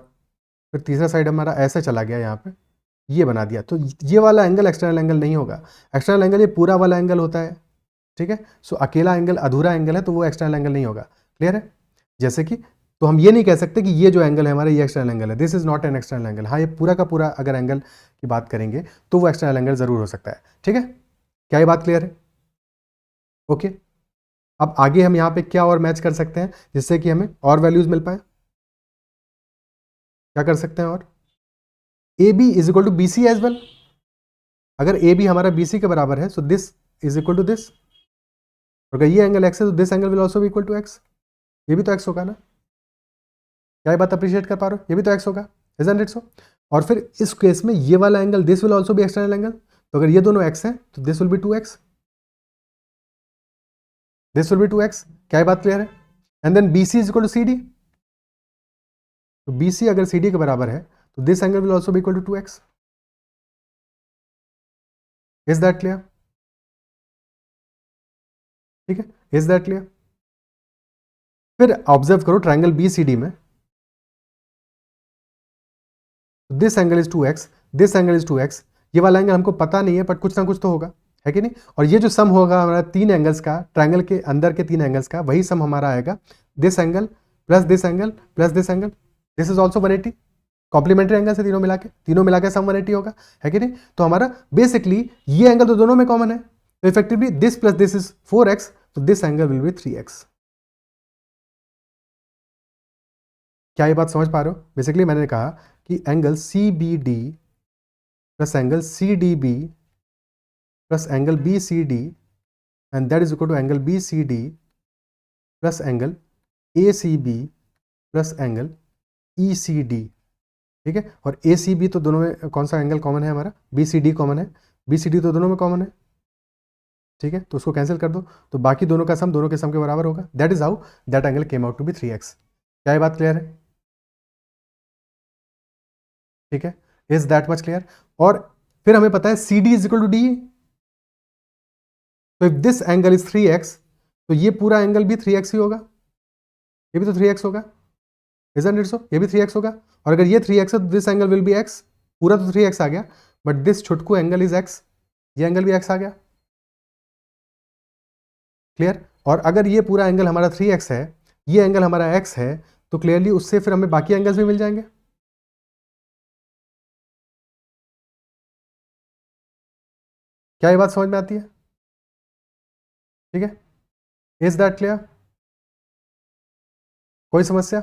फिर तीसरा साइड हमारा ऐसे चला गया, यहाँ पे ये बना दिया, तो ये वाला एंगल एक्सटर्नल एंगल नहीं होगा। एक्सटर्नल एंगल ये पूरा वाला एंगल होता है, ठीक है। सो अकेला एंगल अधूरा एंगल है, तो वो एक्सटर्नल एंगल नहीं होगा। क्लियर है? जैसे कि तो हम ये नहीं कह सकते कि ये जो एंगल है हमारा ये एक्सटर्नल एंगल है, this is not an external angle. हाँ, ये पूरा का पूरा अगर एंगल की बात करेंगे तो वो एक्सटर्नल एंगल जरूर हो सकता है, ठीक है। क्या ये बात क्लियर है? ओके। अब आगे हम यहाँ पे क्या और मैच कर सकते हैं जिससे कि हमें और वैल्यूज मिल पाए? क्या कर सकते हैं? और A B is equal to B C as well. अगर ए बी हमारा बी सी के बराबर है, so this is equal to this. अगर ये एंगल एक्स है तो दिस एंगल विल ऑल्सो भी इक्वल टू एक्स। ये भी तो एक्स होगा ना? क्या ये बात अप्रिशिएट कर पा रहे हो? ये भी तो एक्स होगा, इजंट इट सो? और फिर इस केस में ये वाला एंगल दिस विल ऑल्सो भी एक्सटर्नल एंगल, तो अगर ये दोनों एक्स हैं तो this will be 2x, this will be 2x। क्या ये बात क्लियर है? And then B C is equal to C D, तो बी सी अगर सी डी के बराबर है तो this angle will also be equal to 2x। Is that clear? ठीक है, इज दैट क्लियर? फिर ऑब्जर्व करो ट्रायंगल बी सी डी में, this angle is 2x, this angle is 2x। ये वाला एंगल हमको पता नहीं है, बट कुछ ना कुछ तो होगा, है कि नहीं? और ये जो सम होगा हमारा तीन एंगल्स का, ट्रायंगल के अंदर के तीन एंगल्स का, वही सम हमारा आएगा, this angle plus this angle plus this angle, this is also 180। Complementary angle से तीनों मिला के सम 180 होगा, है कि नहीं? तो हमारा बेसिकली ये एंगल तो दोनों में कॉमन है, तो effectively this plus this is 4x, तो this angle will B 3x। क्या ये बात समझ पा रहे हो? बेसिकली मैंने कहा कि angle C B D plus angle C D B plus angle B C D and that is equal to angle B C D plus angle A C B plus angle E C D, ठीक है। और ए C B तो दोनों में कौन सा angle common है हमारा? बी सी डी कॉमन है, बी सी डी तो दोनों में कॉमन है, ठीक है, तो उसको कैंसिल कर दो, तो बाकी दोनों का सम दोनों के सम के बराबर होगा। That is how that angle came out to be 3x। क्या ये बात क्लियर है? ठीक है, इज दैट मच क्लियर? और फिर हमें पता है C D is equal to D, तो if this angle is 3x, तो ये पूरा एंगल भी 3x ही होगा, ये भी तो 3x होगा, isn't it so? ये भी 3x होगा, और अगर ये 3x है तो this angle will be x, पूरा तो 3x आ गया, बट दिस छुटकू एंगल इज x, ये एंगल भी x आ गया। क्लियर? और अगर ये पूरा एंगल हमारा 3x है, ये एंगल हमारा x है, तो क्लियरली उससे फिर हमें बाकी एंगल्स भी मिल जाएंगे। क्या ये बात समझ में आती है? ठीक है, इज दैट क्लियर? कोई समस्या?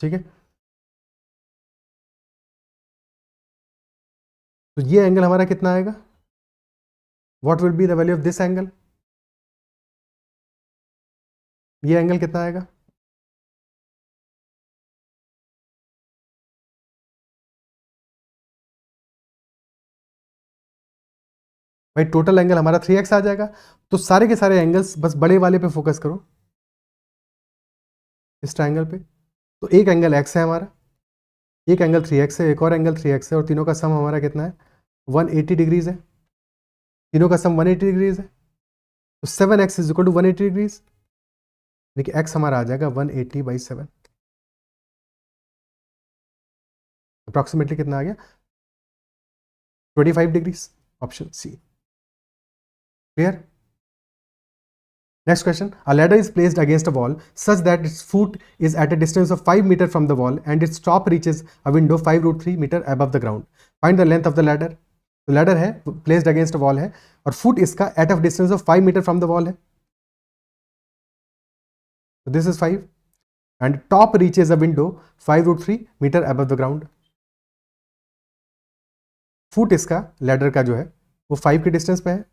ठीक है, तो ये एंगल हमारा कितना आएगा? What will be the value of this angle? ये एंगल कितना आएगा? भाई टोटल एंगल हमारा 3x आ जाएगा। तो सारे के सारे एंगल्स बस बड़े वाले पे फोकस करो, इस ट्रायंगल पे। तो एक एंगल x है हमारा, एक एंगल 3x है, एक और एंगल 3x है, और तीनों का सम हमारा कितना है? 180 डिग्रीज है। तीनों का सम 180 डिग्रीज है, तो 7x is equal to 180 degrees, देखिए x हमारा आ जाएगा 180/7, अप्रॉक्सीमेटली कितना आ गया? 25 degrees, option C. Clear? Next question. A ladder is placed against a wall such that its foot is at a distance of 5 meter from the wall and its top reaches a window 5√3 meter above the ground. Find the length of the ladder. तो ladder है, placed against a wall है, और foot इसका at a distance of 5 meter from the wall है. So this is 5 and top reaches a window 5√3 meter above the ground. Foot इसका ladder का जो है वो 5 के distance पे है,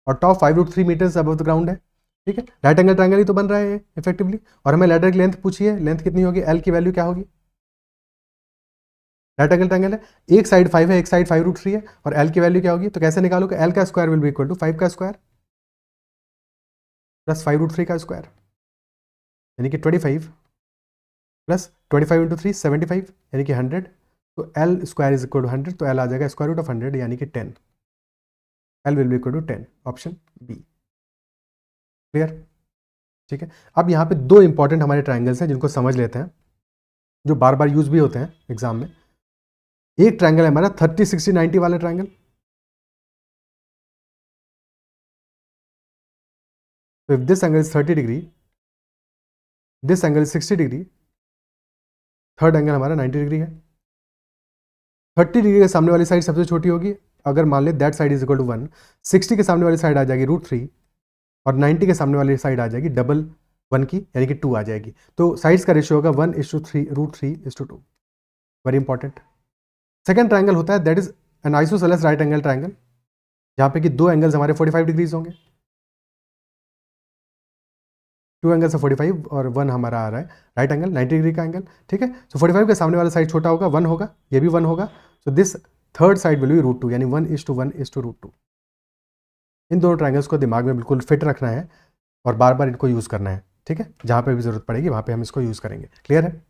और top 5√3 metres above the ground है। ठीक है, राइट एंगल ट्रायंगल ही तो बन रहा है इफेक्टिवली। और हमें लैडर की लेंथ पूछी है, लेंथ कितनी होगी? एल की वैल्यू क्या होगी? राइट एंगल ट्रायंगल है, एक साइड 5 है, एक साइड 5√3 है, और एल की वैल्यू क्या होगी, तो कैसे निकालोगे, एल का square will be equal to 5 का स्क्वायर प्लस 5√3 का स्क्वायर, यानी कि 25 प्लस 25 इंटू 3 75, यानी कि 100, तो L square is equal to 100, तो एल आ जाएगा स्क्वायर रूट ऑफ 100 यानी कि 10, L will be equal to 10, option B. Clear? ठीक है, अब यहाँ पे दो इंपॉर्टेंट हमारे ट्राइंगल्स हैं जिनको समझ लेते हैं, जो बार बार यूज भी होते हैं एग्जाम में। एक ट्राइंगल है हमारा 30 60 90 वाला ट्राइंगल, तो if this angle is 30 degree, this angle is 60 degree, third angle हमारा 90 डिग्री है। 30 डिग्री के सामने वाली साइड सबसे छोटी होगी, अगर मान ले that side is equal to 1, 60 के सामने वाली साइड आ जाएगी √3, और 90 के सामने वाली साइड आ जाएगी डबल 1 की, यानी कि 2 आ जाएगी। तो साइड्स का रेशियो होगा 1:3 √3:2, वेरी इंपॉर्टेंट। सेकंड ट्राइंगल होता है that is an isosceles right angle triangle, जहाँ पे कि दो एंगल्स हमारे 45 डिग्रीज होंगे, टू एंगल्स 45 और 1 हमारा आ रहा है राइट एंगल 90 डिग्री का एंगल। ठीक है, तो 45 के सामने वाला साइड छोटा होगा, 1 होगा, ये भी 1 होगा, so this third side will be √2, यानी 1:1:√2। इन दोनों ट्राइंगल्स को दिमाग में बिल्कुल फिट रखना है और बार बार इनको यूज करना है। ठीक है, जहाँ पे भी जरूरत पड़ेगी वहाँ पे हम इसको यूज करेंगे। क्लियर है?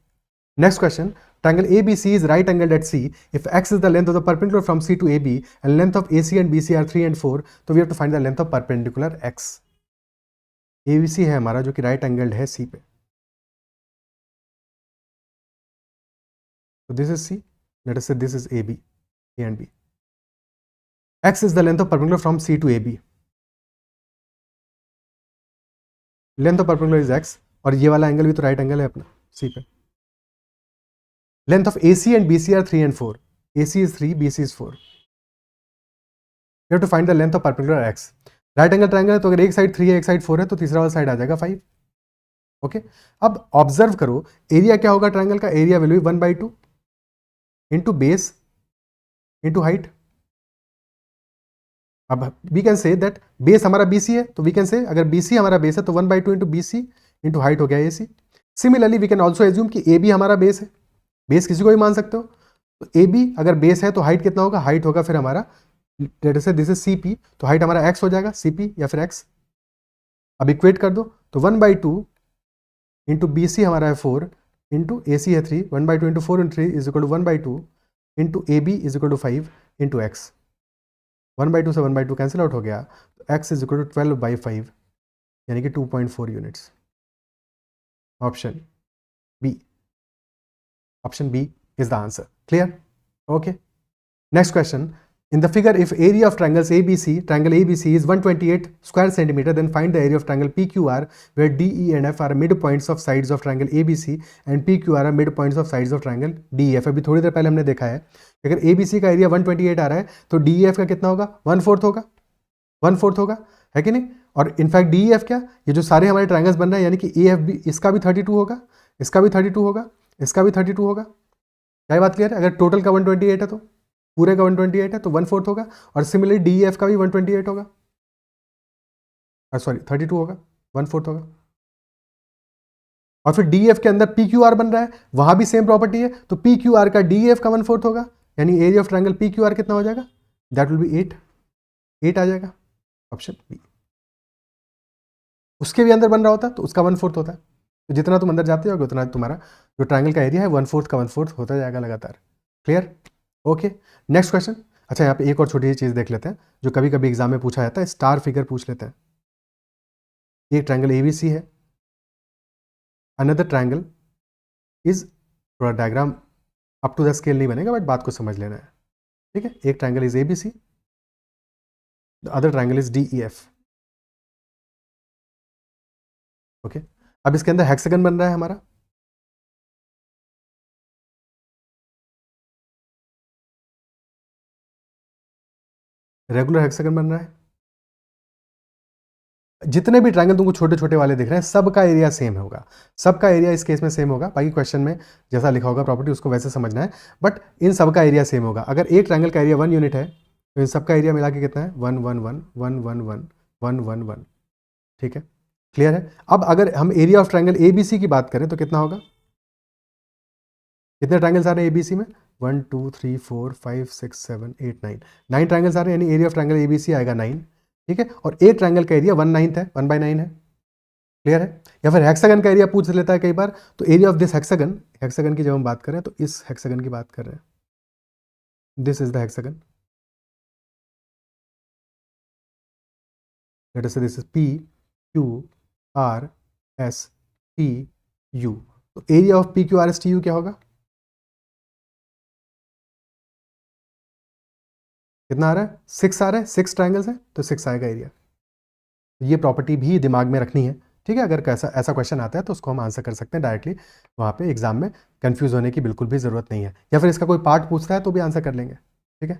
Next question, triangle ABC is right angled at C if x is the length of the perpendicular from C to AB and length of AC and BC are 3 and 4, तो we have to find the length of perpendicular x। ABC है हमारा जो कि right angled है C पे, so this is C, let us say this is AB, A and B, x is the length of perpendicular from C to AB, length of perpendicular is x, और ये वाला angle भी तो right angle है अपना C पे। Length of AC and BC are 3 and 4, AC is 3, BC is 4, you have to find the length of perpendicular x। Right angle triangle है, तो अगर एक साइड 3 है एक साइड 4 है, तो तीसरा वाला साइड आ जाएगा 5। ओके, अब ऑब्जर्व करो, एरिया क्या होगा ट्राइंगल का, area will be 1/2 into base into height. अब we can say that base हमारा BC है, तो वी कैन से अगर BC हमारा बेस है तो 1/2 इंटू BC इंटू हाइट हो गया AC। Similarly we can also assume कि AB हमारा बेस है, बेस किसी को भी मान सकते हो, तो AB अगर बेस है तो हाइट कितना होगा, हाइट होगा फिर हमारा late us say this is CP, तो हाइट हमारा x हो जाएगा CP या फिर x। अब इक्वेट कर दो, तो 1/2 इंटू BC हमारा है 4 इंटू AC है 3, 1/2 into 4 into 3 is equal to 1/2 into AB is equal to 5 into x। 1/2 से 1/2 कैंसिल आउट हो गया, तो x इज इक्वल टू 12/5, यानी कि 2.4 units. Option B, option B is the answer. Clear? Okay, next question, in the figure if area of triangles ABC, triangle ABC is 128 square centimeter, then find the area of triangle PQR where DE and F are midpoints of sides of triangle ABC and PQR are midpoints of sides of triangle DEF। अभी थोड़ी देर पहले हमने देखा है अगर ABC का area 128 आ रहा है तो DEF का कितना होगा, 1/4 होगा, 1/4 होगा, है कि नहीं। और इनफैक्ट DEF क्या, ये जो सारे हमारे ट्राइंगल्स बन रहे हैं यानी कि AF भी, इसका भी 32 होगा, इसका भी 32 होगा, इसका भी 32 होगा। क्या बात क्लियर है? अगर टोटल का 128 है तो पूरे का 128 है तो 1/4 होगा, और सिमिलरली DEF का भी 128 होगा, सॉरी 32 होगा, 1/4 होगा। और फिर DEF के अंदर PQR बन रहा है, वहां भी सेम प्रॉपर्टी है, तो PQR का DEF का 1/4 होगा, यानी एरिया ऑफ ट्रायंगल PQR कितना हो जाएगा, दैट विल बी 8 आ जाएगा, ऑप्शन बी। उसके भी अंदर बन रहा होता तो उसका 1/4 होता है, तो जितना तुम अंदर जाते हो उतना तुम्हारा जो ट्रायंगल का एरिया है 1/4 का 1/4 होता जाएगा लगातार। क्लियर? Okay, next question. अच्छा, यहाँ पे एक और छोटी सी चीज़ देख लेते हैं जो कभी कभी एग्जाम में पूछा जाता है, स्टार फिगर पूछ लेते हैं। एक ट्रायंगल ABC है, अनदर ट्रायंगल इज, थोड़ा diagram up to the scale नहीं बनेगा बट बात को समझ लेना है। ठीक है, एक triangle is ABC, the other triangle is DEF। Okay, अब इसके अंदर हेक्सागन बन रहा है हमारा, रेगुलर हेक्सागन बन रहा है। जितने भी ट्रायंगल तुमको छोटे छोटे वाले दिख रहे हैं सबका एरिया सेम होगा, सबका एरिया इस केस में सेम होगा। बाकी क्वेश्चन में जैसा लिखा होगा प्रॉपर्टी उसको वैसे समझना है, बट इन सबका एरिया सेम होगा। अगर एक ट्रायंगल का एरिया 1 यूनिट है तो इन सबका एरिया मिला के कितना है, 1 1 1 1 1 1 1 1 1। ठीक है, क्लियर है? अब अगर हम एरिया ऑफ ट्रायंगल ABC की बात करें तो कितना होगा, कितने ट्रायंगल्स आ रहे हैं ABC में, 1 2 3 4 5 6 7 8 9 9 ट्राइंगल्स आ रहे हैं, यानी एरिया ऑफ ट्राइंगल ABC आएगा 9, ठीक है। और एक ट्राइंगल का एरिया 1/9 है, 1/9 है, क्लियर है। या फिर हेक्सागन का एरिया पूछ लेता है कई बार, तो area of this hexagon, hexagon की जब हम बात कर रहे हैं तो इस हेक्सागन की बात कर रहे हैं, this is the hexagon, late us say this is PQRSTU। तो एरिया ऑफ PQRSTU क्या होगा, कितना आ रहा है, 6 आ रहा है, 6 ट्राइंगल्स है तो 6 आएगा एरिया। ये प्रॉपर्टी भी दिमाग में रखनी है, ठीक है। अगर कैसा ऐसा क्वेश्चन आता है तो उसको हम आंसर कर सकते हैं डायरेक्टली, वहाँ पे एग्जाम में कंफ्यूज होने की बिल्कुल भी जरूरत नहीं है। या फिर इसका कोई पार्ट पूछता है तो भी आंसर कर लेंगे, ठीक है।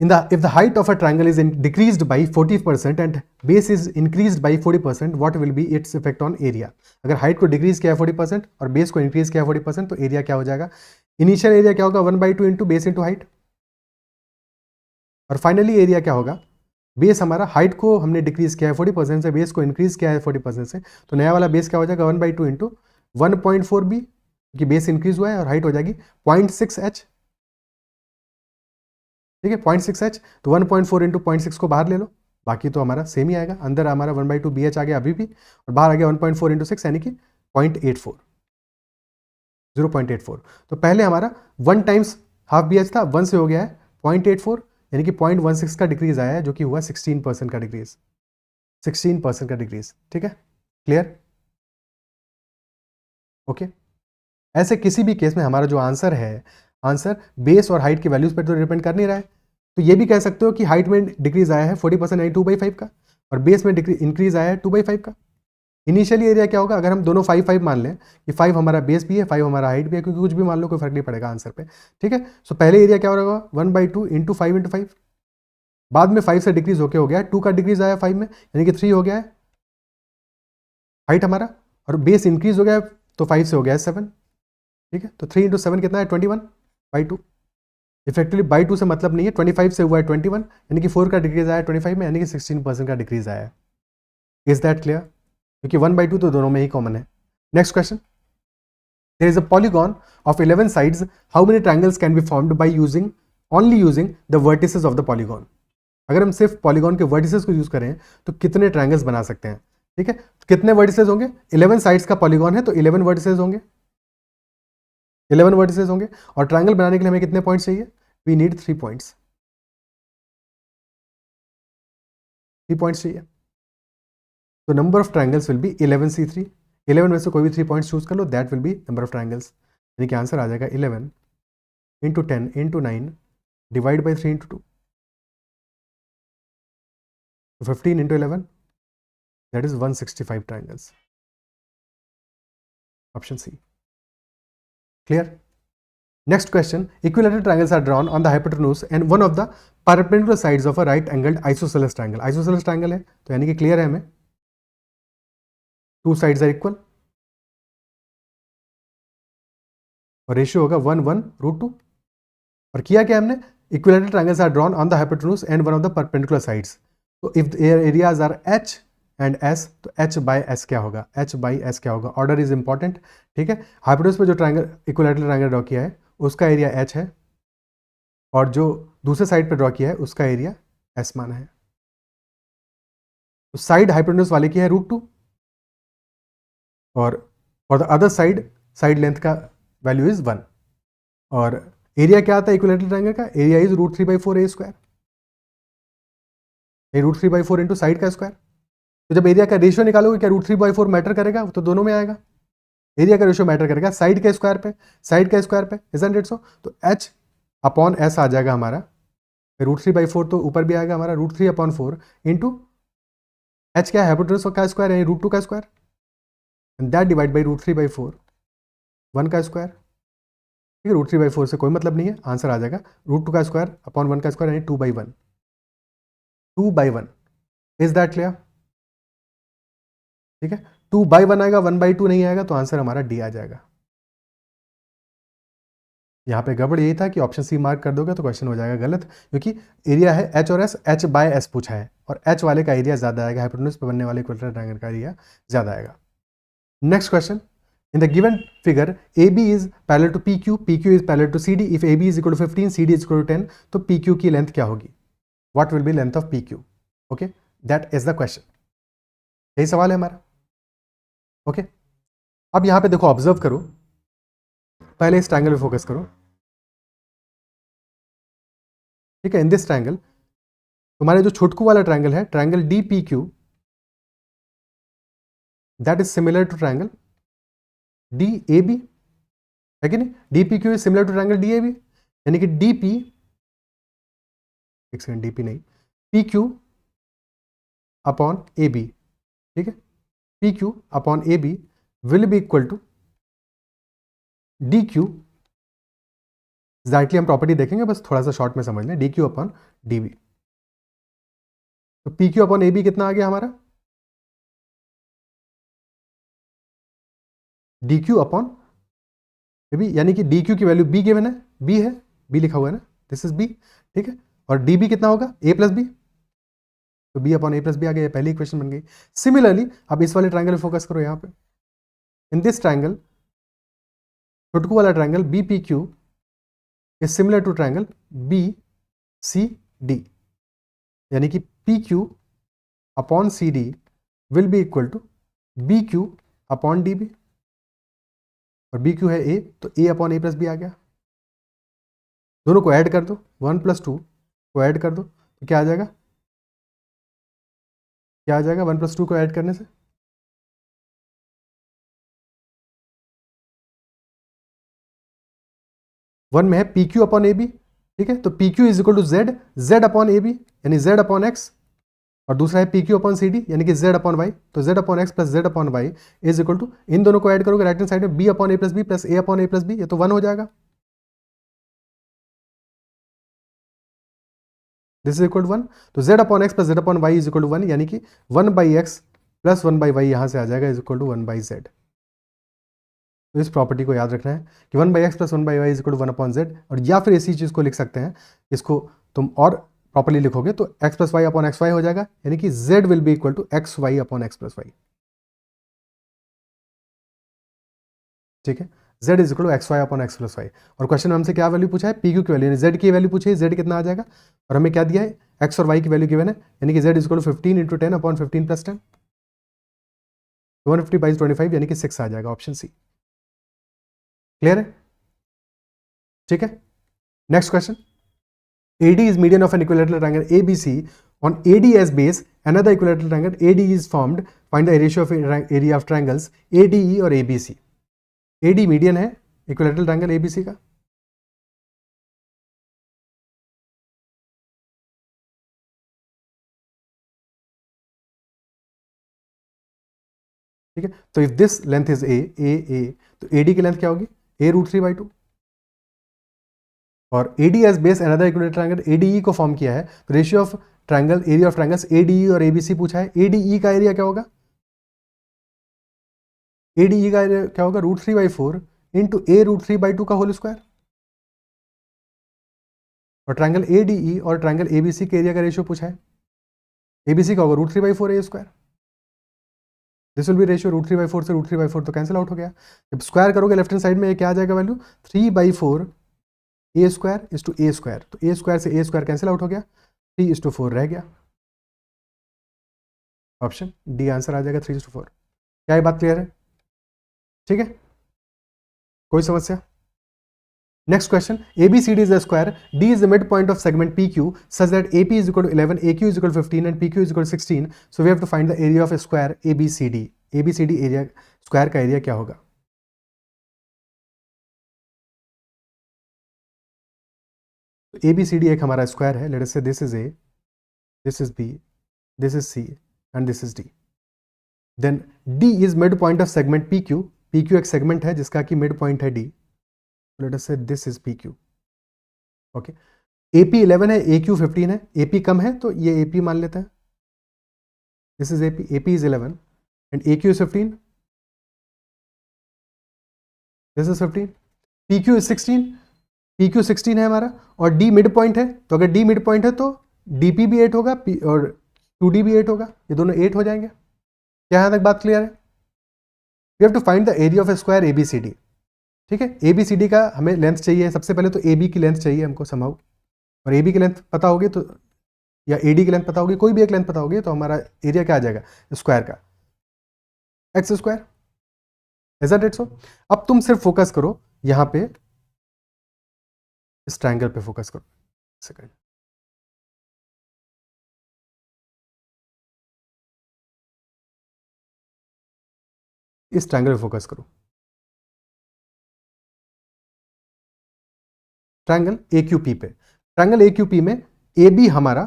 If the height of a triangle is decreased by 40% and base is increased by 40%, what will be its effect on area? अगर हाइट को डिक्रीज किया है 40% और बेस को इंक्रीज किया है 40%, तो एरिया क्या हो जाएगा, इनिशियल एरिया क्या होगा 1/2 इंटू बेस इंटू हाइट, और फाइनली एरिया क्या होगा, बेस हमारा हाइट को हमने डिक्रीज किया है 40% से, बेस को इंक्रीज किया है 40% से, तो नया वाला बेस क्या हो जाएगा 1/2 इंटू 1.4b, क्योंकि बेस इंक्रीज हुआ है, और हाइट हो जाएगी 0.6h, ठीक है 0.6h। तो 1.4 इंटू 0.6 को बाहर ले लो, बाकी तो हमारा सेम ही आएगा, अंदर हमारा 1/2 BH आ गया अभी भी, और बाहर आ गया 1.4 इंटू 6 यानी कि 0.84, 0.84। तो पहले हमारा 1 टाइम्स हाफ BH था, 1 से हो गया है 0.84, यानी कि 0.16 का डिक्रीज आया है, जो कि हुआ 16% का डिक्रीज, 16% का डिक्रीज, ठीक है, क्लियर, ओके। ऐसे किसी भी केस में हमारा जो आंसर है, आंसर बेस और हाइट की वैल्यूज पर तो डिपेंड कर नहीं रहा है, तो ये भी कह सकते हो कि हाइट में डिक्रीज आया है 40% यानी 2/5 का, और बेस में इंक्रीज आया है 2/5 का। इनिशियली एरिया क्या होगा, अगर हम दोनों 5 मान लें कि 5 हमारा बेस भी है, 5 हमारा हाइट भी है, क्योंकि कुछ भी मान लो कोई फर्क नहीं पड़ेगा आंसर पे, ठीक है। सो पहले एरिया क्या होगा 1/2 इंटू 5 इंटू 5, बाद में 5 से डिक्रीज होके हो गया 2 का डिक्रीज आया 5 में, यानी कि 3 हो गया है हाइट हमारा, और बेस इंक्रीज हो गया तो 5 से हो गया है 7, ठीक है। तो 3 इंटू 7 कितना है 21/2, इफेक्टिवली बाई 2 से मतलब नहीं है, 25 से हुआ है 21, यानी कि 4 का डिक्रीज आया 25 में, यानी कि 16% का डिक्रीज आया है। इज दैट क्लियर, क्योंकि 1/2 तो दोनों में ही कॉमन है। Next question, there is a polygon of 11 sides, how many triangles can be formed by using only using the vertices of the polygon. अगर हम सिर्फ पॉलीगॉन के वर्टिसेस को यूज करें तो कितने ट्राइंगल्स बना सकते हैं, ठीक है। कितने वर्टिसेस होंगे, 11 साइड्स का पॉलीगॉन है तो 11 वर्टिसेस होंगे, 11 वर्टिसेस होंगे, और ट्राइंगल बनाने के लिए हमें कितने पॉइंट्स चाहिए, वी नीड 3 पॉइंट्स, 3 पॉइंट्स चाहिए। तो number of triangles will be 11C3, 11 में से कोई भी 3 पॉइंट्स चूज कर लो, that will be number of triangles, यानी कि आंसर आ जाएगा 11 into 10 into 9 divide by 3 into 2, 15 into 11, that is 165 triangles, option C, clear. Next question, equilateral triangles are drawn on the hypotenuse and one of the perpendicular sides of a right angled isosceles triangle. Isosceles triangle है तो यानी कि clear है हमें, 2 sides are equal और ratio होगा 1/√2। और किया क्या हमने, equilateral triangles are drawn on the hypotenuse and one of the perpendicular sides. तो if their areas are H and S, तो H by S क्या होगा, H by S क्या होगा, ऑर्डर इज इंपॉर्टेंट, ठीक है। हाइपोटेन्यूज पे जो ट्राइंगल इक्विलैटरल ट्राइंगल ड्रॉ किया है उसका एरिया H है, और जो दूसरे साइड पे ड्रॉ किया है उसका एरिया S माना है। तो साइड हाइपोटेन्यूज वाले की है √2, और for the other side length का वैल्यू इज 1, और एरिया क्या आता है इक्विलैटरल ट्राइंगल का, area is √3/4a², √3/4 into side का स्क्वायर। तो जब एरिया का रेशियो निकालोगे क्या √3/4 मैटर करेगा, तो दोनों में आएगा, एरिया का रेशियो मैटर करेगा साइड के स्क्वायर पे, साइड का स्क्वायर पे, इजंट इट सो। तो H/S आ जाएगा हमारा, √3/4 तो ऊपर भी आएगा हमारा, √3/4 इंटू H क्या है हाइपोटेन्यूज का स्क्वायर यानी √2 का square, and that divide by √3/4 1 का स्क्वायर, ठीक है। √3/4 से कोई मतलब नहीं है, आंसर आ जाएगा √2 का स्क्वायर अपॉन 1 का स्क्वायर यानी 2/1, 2/1। इज दैट क्लियर, ठीक है। 2/1 आएगा, 1/2 नहीं आएगा, तो आंसर हमारा डी आ जाएगा। यहाँ पे गड़बड़ यही था कि ऑप्शन सी मार्क कर दोगे तो क्वेश्चन हो जाएगा गलत, क्योंकि एरिया है H और S, H/S पूछा है, और H वाले का एरिया ज़्यादा आएगा, हाइपोटेन्यूज पे बनने वाले इक्विलैटरल ट्रायंगल का एरिया ज़्यादा आएगा। Next question, In the given figure, AB is parallel to PQ, PQ is parallel to CD. If AB is equal to 15, CD is equal to 10, तो PQ की लेंथ क्या होगी? What will be length of PQ? Okay, that is the question. यही सवाल है हमारा. Okay, अब यहाँ पे देखो, ऑब्जर्व करो, पहले इस ट्रायंगल पे फोकस करो. ठीक है, इन दिस ट्रायंगल तुम्हारे जो छोटकू वाला ट्रायंगल है, triangle DPQ, that is similar to triangle DAB, है कि नहीं? DPQ is similar to triangle DAB, यानी कि DP, एक सेकंड, DP नहीं, PQ अपॉन AB, ठीक है, PQ upon AB will be equal to DQ. Exactly हम प्रॉपर्टी देखेंगे, बस थोड़ा सा शॉर्ट में समझ लें. DQ upon DB. तो PQ अपॉन AB कितना आ गया हमारा? DQ अपॉन AB, यानी कि DQ की वैल्यू B गिवन है, B है, B लिखा हुआ है ना, दिस इज B, ठीक है. और DB कितना होगा? A प्लस B, तो B upon A plus B आ गया, पहली इक्वेशन बन गई. सिमिलरली अब इस वाले ट्रायंगल में फोकस करो. यहाँ पे इन दिस ट्रायंगल, छोटकू वाला triangle BPQ is similar to triangle BCD, यानी कि PQ upon CD will be equal to BQ upon DB, और BQ है A, तो A upon A plus B आ गया. दोनों को ऐड कर दो, 1 + 2 को ऐड कर दो, तो क्या आ जाएगा? क्या आ जाएगा 1 + 2 को ऐड करने से? वन में है PQ अपॉन AB, ठीक है, तो PQ is equal to Z upon AB, यानी Z अपॉन X, और दूसरा है PQ अपॉन CD, यानी कि Z अपॉन Y, तो Z upon X plus Z upon Y is equal to, इन दोनों को ऐड करोगे राइट हैंड साइड में, B upon A plus B plus A upon A plus B, ये तो 1 हो जाएगा. दिस इज इक्वल टू 1, तो Z upon X plus Z upon Y is equal to 1, यानी कि 1/x प्लस 1/y यहां से आ जाएगा इज इक्वल टू 1/z. तो इस प्रॉपर्टी को याद रखना है कि 1/x plus 1/y is equal to 1/z, और या फिर इसी चीज को लिख सकते हैं, इसको तुम और प्रॉपर्ली लिखोगे तो x plus Y upon X Y हो जाएगा, यानी कि z will be equal to X Y upon X plus Y. ठीक है, z is equal to X Y upon X plus Y. और क्वेश्चन में हमसे क्या वैल्यू पूछा है? PQ की वैल्यू, z की वैल्यू पूछी है, z कितना आ जाएगा, और हमें क्या दिया है? x और y की वैल्यू गिवन है, यानी कि z इज इक्वल टू 15 × 10 अपॉन 15 + 10, 150/25, यानी कि 6 आ जाएगा, ऑप्शन सी. क्लियर है? ठीक है, next question. AD is median of an equilateral triangle ABC. On AD as base, another equilateral triangle AD is formed. Find the ratio of area of triangles ADE और ABC. AD median है equilateral triangle ABC का. ठीक है, तो if this length is A, तो AD की length क्या होगी? A√3/2. और AD as base another equilateral triangle ADE को फॉर्म किया है, तो ratio of triangle, area of triangles ADE और ABC पूछा है. ADE का एरिया क्या होगा? ADE का एरिया क्या होगा? √3/4 इंटू A√3/2 का होल स्क्वायर. और ट्रायंगल ADE और ट्रायंगल ABC के एरिया का रेशियो पूछा है. ABC का होगा √3/4 A square. This will B ratio √3/4 से √3/4 तो कैंसिल आउट हो गया. जब स्क्वायर करोगे लेफ्ट हैंड साइड में क्या आ जाएगा value? 3/4 A square is to A square, तो A स्क्वायर से A स्क्वायर कैंसिल आउट हो गया, 3:4 रह गया. ऑप्शन डी आंसर आ जाएगा 3:4. क्या ये बात क्लियर है? ठीक है, कोई समस्या? Next question. ABCD is a square. D is the midpoint of segment PQ such that AP is equal to 11, AQ is equal to 15 and PQ is equal to 16. So we have to find the area of a square ABCD. ABCD area, square का area क्या होगा? ABCD एक हमारा square है. Let us say this is A, this is B, this is C and this is D. Then D is midpoint of segment PQ. PQ एक segment है जिसका कि मिड पॉइंट है D. Let us say this is PQ. Okay. AP 11 है, AQ 15 है. AP कम है तो ये AP मान लेते हैं. This is AP. AP is 11 and AQ is 15. This is 15. PQ is 16. PQ 16 है हमारा और D मिड पॉइंट है, तो अगर D मिड पॉइंट है तो DP भी 8 होगा और 2D भी 8 होगा. ये दोनों 8 हो जाएंगे. क्या यहाँ तक बात क्लियर है? We have to find the area of a square ABCD। ठीक है, ABCD का हमें लेंथ चाहिए, सबसे पहले तो AB की लेंथ चाहिए हमको समहाउ, और AB की लेंथ पता होगी तो, या AD की लेंथ पता होगी, कोई भी एक लेंथ पता होगी, तो हमारा एरिया क्या आ जाएगा स्क्वायर का, X square. Is that it? So अब तुम सिर्फ फोकस करो यहां पे, इस ट्रायंगल पे फोकस करो। सेकंड, इस ट्रायंगल पे फोकस करो, ट्रायंगल AQP पे। ट्रायंगल AQP में AB हमारा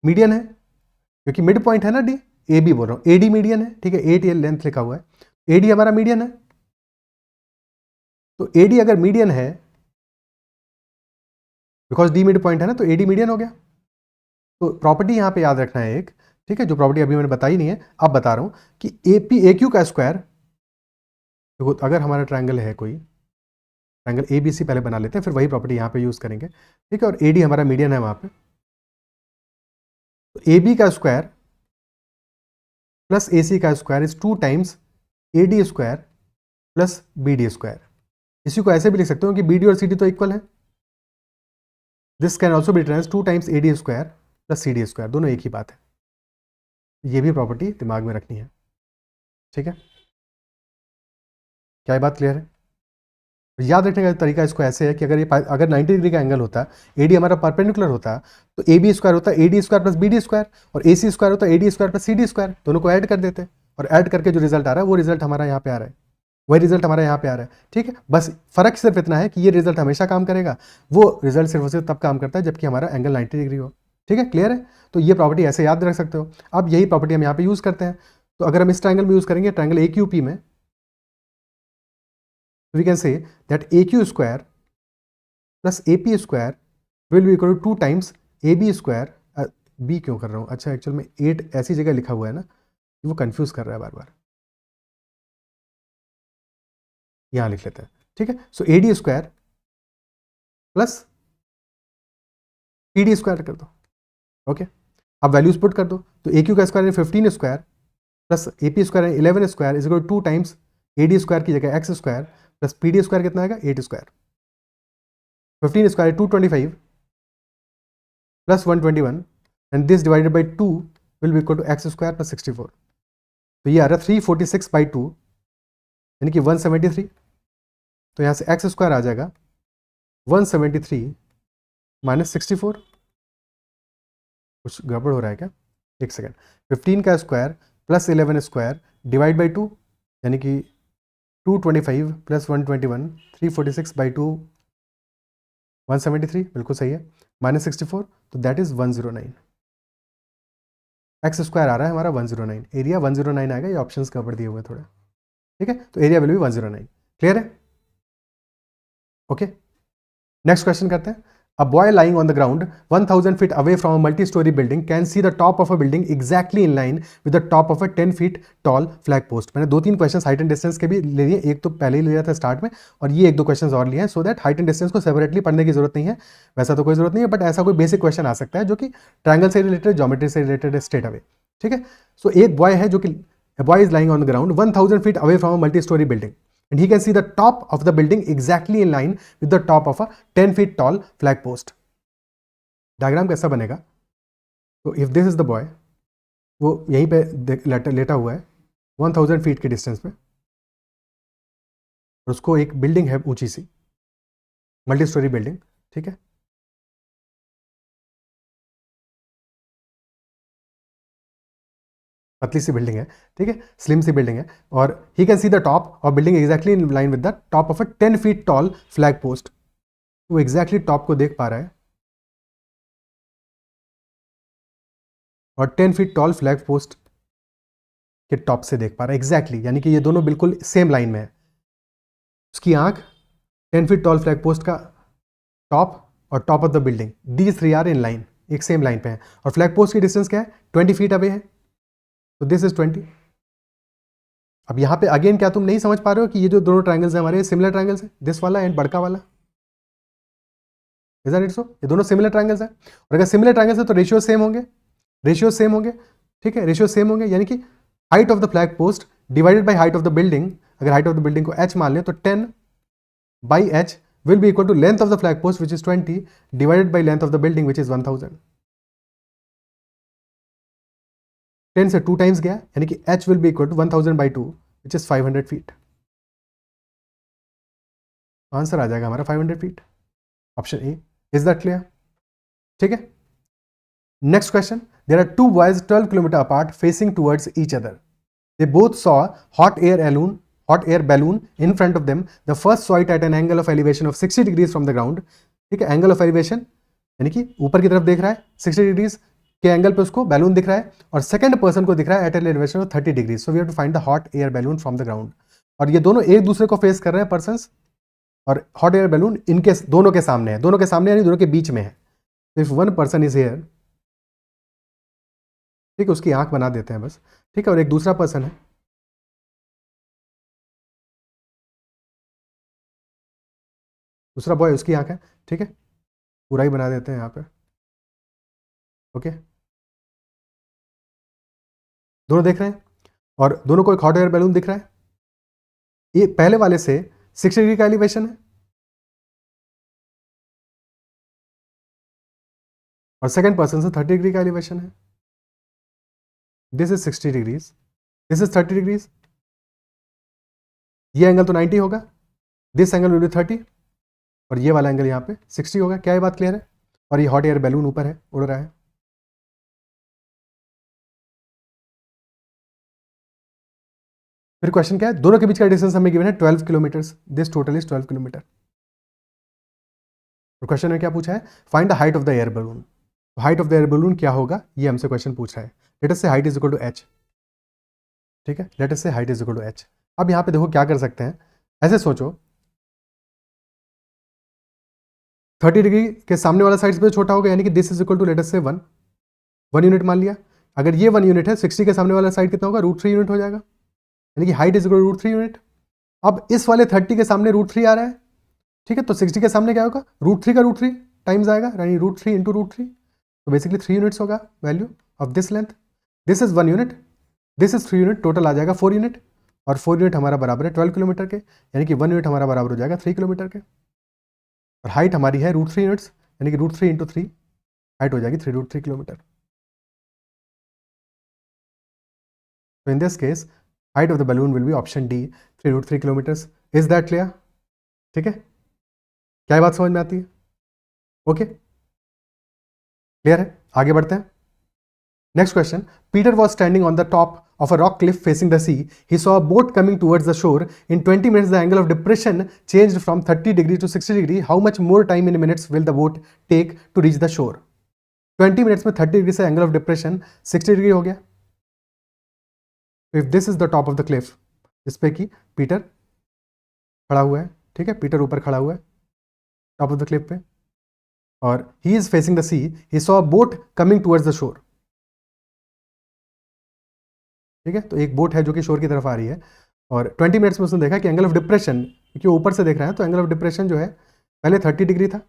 मीडियन है, क्योंकि मिड पॉइंट है ना D, AB बोल रहा हूं, AD मीडियन है। ठीक है, 8 लेंथ लिखा हुआ है, AD हमारा मीडियन है। तो AD अगर मीडियन है, बिकॉज D मिड पॉइंट है ना, तो AD मीडियन हो गया। तो प्रॉपर्टी यहां पे याद रखना है एक, ठीक है, जो प्रॉपर्टी अभी मैंने बताई नहीं है, अब बता रहा हूं कि AQ का स्क्वायर, देखो अगर हमारा ट्रायंगल है कोई, ट्रायंगल ABC पहले बना लेते हैं, फिर वही प्रॉपर्टी यहां पे यूज करेंगे। ठीक है, और AD हमारा मीडियन है वहां पे, तो AB का स्क्वायर प्लस AC का square is 2 times AD square plus BD square. इसी को ऐसे भी लिख सकते हो कि BD और CD तो इक्वल है। This can also be written as 2 times AD square plus CD square, दोनों एक ही बात है। ये भी प्रॉपर्टी दिमाग में रखनी है। ठीक है, क्या ये बात क्लियर है? याद रखने का तरीका इसको ऐसे है कि अगर 90 डिग्री का एंगल होता है, AD हमारा परपेंडिकुलर होता, तो AB स्क्वायर होता है AD square plus BD square, और AC स्क्वायर होता है AD square plus CD square, दोनों को ऐड कर देते हैं, और ऐड करके जो रिजल्ट आ रहा है वो रिजल्ट हमारा यहाँ पे आ रहा है, वही रिजल्ट हमारा यहाँ पे आ रहा है। ठीक है, बस फर्क सिर्फ इतना है कि ये रिजल्ट हमेशा काम करेगा, वो रिजल्ट सिर्फ और सिर्फ तब काम करता है जबकि हमारा एंगल 90 डिग्री हो। ठीक है, क्लियर है? तो ये प्रॉपर्टी ऐसे याद रख सकते हो। अब यही प्रॉपर्टी हम यहाँ पे यूज करते हैं, तो अगर हम इस ट्रायंगल में यूज करेंगे, ट्रायंगल AQP में, we can say that AQ square plus AP square will be equal to 2 times AB square, B क्यों कर रहा हूँ, अच्छा एक्चुअल में 8 ऐसी जगह लिखा हुआ है ना, वो कंफ्यूज कर रहा है बार बार, यहाँ लिख लेते हैं। ठीक है, सो AD square plus PD square कर दो। ओके, अब वैल्यूज पुट कर दो, तो AQ का स्क्वायर है 15 स्क्वायर प्लस AP स्क्वायर है 11 square is equal to 2 times AD square की जगह X square plus PD square कितना आएगा 8 square, 15 square 225 plus 121, and this divided by 2 will be equal to X square plus 64। तो ये आ रहा है 346 बाई 2 यानी कि 173। तो यहाँ से X स्क्वायर आ जाएगा 173 माइनस 64। कुछ गड़बड़ हो रहा है क्या? एक सेकेंड, 15 का square plus 11 square divide by 2 यानी कि 225 प्लस 121, 346 बाई 2 173, बिल्कुल सही है, माइनस 64, तो दैट इज 109। एक्स स्क्वायर आ रहा है हमारा 109, एरिया 109 आएगा, ये ऑप्शंस कवर दिए हुए थोड़े। ठीक है, तो एरिया विल बी 109। क्लियर है? ओके, नेक्स्ट क्वेश्चन करते हैं। A boy lying on the ground 1000 feet away from a multi-story building can see the top of a building exactly in line with the top of a 10 feet tall flag post। मैंने 2-3 question height and distance के भी ले लिए, एक तो पहले ही ले लिया था स्टार्ट में, और ये 1-2 क्वेश्चन और लिए हैं, so that height and distance को सेपरेटली पढ़ने की जरूरत नहीं है। वैसा तो कोई जरूरत नहीं है, बट ऐसा कोई बेसिक क्वेश्चन आ सकता है जो कि ट्रायंगल से रिलेटेड, ज्योमेट्री से रिलेटेड है स्ट्रेट अवे। ठीक है, सो एक बॉय है जो कि boy is lying on the ground 1000 feet away from a multi-story building and he can see the top of the building exactly in line with the top of a 10 feet tall flag post। Diagram कैसा बनेगा? तो if this is the boy, वो यहीं पे लेटा हुआ है 1000 feet की डिस्टेंस पे, और उसको एक बिल्डिंग है ऊंची सी, मल्टी स्टोरी बिल्डिंग। ठीक है, पतली सी बिल्डिंग है, ठीक है, स्लिम सी बिल्डिंग है, और he can see the top of building exactly in line with the top of a 10 feet tall flag post. वो एग्जैक्टली टॉप को देख पा रहा है, और 10 फीट टॉल फ्लैग पोस्ट के टॉप से देख पा रहा है एग्जैक्टली, यानी कि ये दोनों बिल्कुल सेम लाइन में है। उसकी आंख 10 फीट टॉल फ्लैग पोस्ट का टॉप और top of the building, these 3 are in line, एक सेम लाइन पे है, और फ्लैग पोस्ट की डिस्टेंस क्या है 20 फीट अवे है, तो दिस इज 20। अब यहां पे अगेन क्या तुम नहीं समझ पा रहे हो कि ये जो दोनों ट्रायंगल्स हैं हमारे सिमिलर ट्रायंगल्स हैं, दिस वाला एंड बड़का वाला, इज दैट इट? सो ये दोनों सिमिलर ट्रायंगल्स हैं, और अगर सिमिलर ट्रायंगल्स है तो रेशियो सेम होंगे, रेशियो सेम होंगे। ठीक है, रेशियो सेम होंगे, यानी कि height of the flag post divided by height of the building, अगर हाइट ऑफ द बिल्डिंग को h मान लें तो 10 by h will be equal to length of the flag post which is 20 divided by length of the building which is 1000. 10 से 2 times गया, यानी कि h will be equal to 1000 by 2 which is 500 feet. Answer आ जाएगा हमारा 500 feet, option A. Is that clear? ठीक है. Next question. There are two boys 12 kilometre apart facing towards each other. They both saw hot air balloon in front of them. The first saw it at an angle of elevation of 60 degrees from the ground. ठीक है, angle of elevation यानी कि ऊपर की तरफ देख रहा है, 60 डिग्रीज के एंगल पे उसको बैलून दिख रहा है, और सेकंड पर्सन को दिख रहा है at an elevation of 30 degree. So we have to find the hot air balloon from the ground. और ये दोनों एक दूसरे को फेस कर रहे हैं पर्सन्स, और हॉट एयर बैलून इनके दोनों के सामने है, दोनों के सामने यानी दोनों के बीच में है. तो if one person is here, ठीक है, उसकी आंख बना देते हैं बस, ठीक है, और एक दूसरा पर्सन है, दूसरा बॉय, उसकी आंख है, ठीक है, पूरा ही बना देते हैं यहाँ पे. ओके, दोनों देख रहे हैं और दोनों को एक हॉट एयर बैलून दिख रहा है. ये पहले वाले से 60 डिग्री का एलिवेशन है और सेकंड पर्सन से 30 डिग्री का एलिवेशन है. This is 60 degrees, this is 30 degrees. ये एंगल तो 90 होगा, दिस एंगल विल बी 30, और ये वाला एंगल यहाँ पे 60 होगा. क्या ये बात क्लियर है? और ये हॉट एयर बैलून ऊपर है, उड़ रहा है. फिर क्वेश्चन क्या है? दोनों के बीच का डिस्टेंस हमें गिवन है 12 kilometre. This total is 12 kilometre. और क्वेश्चन में क्या पूछा है? Find the height of the air balloon. Height of the air balloon क्या होगा, ये हमसे क्वेश्चन पूछ रहा है. Let us say height is equal to h. ठीक है, let us say height is equal to h. अब यहाँ पे देखो क्या कर सकते हैं, ऐसे सोचो 30 डिग्री के सामने वाला साइड पे छोटा होगा, यानी कि this is equal to let us say 1 unit मान लिया. अगर ये 1 यूनिट है, 60 के सामने वाला साइड कितना होगा? √3 यूनिट हो जाएगा, यानी कि height is equal to √3 unit. अब इस वाले 30 के सामने √3 आ रहा है, ठीक है, तो 60 के सामने क्या होगा? √3 का √3 टाइम्स आएगा, यानी √3 इंटू √3. तो बेसिकली 3 यूनिट्स होगा value of this length. This is 1 unit, this is 3 unit, total आ जाएगा 4 यूनिट, और 4 यूनिट हमारा बराबर है 12 किलोमीटर के, यानी कि 1 यूनिट हमारा बराबर हो जाएगा 3 किलोमीटर के. और हाइट हमारी है √3 यूनिट्स, यानी कि √3 इंटू 3, हाइट हो जाएगी 3√3 किलोमीटर. तो in this case height of the balloon will be option D, 3√3 kilometres. Is that clear? ठीक है, क्या बात समझ में आती है? ओके, क्लियर है? आगे बढ़ते हैं. Next question. Peter was standing on the top of a rock cliff facing the sea. He saw a boat coming towards the shore. In 20 minutes, the angle of depression changed from 30 degree to 60 degree. How much more time in minutes will the boat take to reach the shore? 20 minutes में 30 degree से angle of depression 60 degree हो गया. If this is the top of the Cliff, इस पे कि Peter खड़ा हुआ है, ठीक है, पीटर ऊपर खड़ा हुआ है टॉप ऑफ द क्लिफ पे, और he is facing the sea. He saw a boat coming towards the shore. ठीक है, तो एक बोट है जो कि शोर की तरफ आ रही है, और 20 मिनट्स में उसने देखा कि एंगल ऑफ डिप्रेशन, क्योंकि ऊपर से देख रहा है तो एंगल ऑफ डिप्रेशन जो है पहले 30 डिग्री था,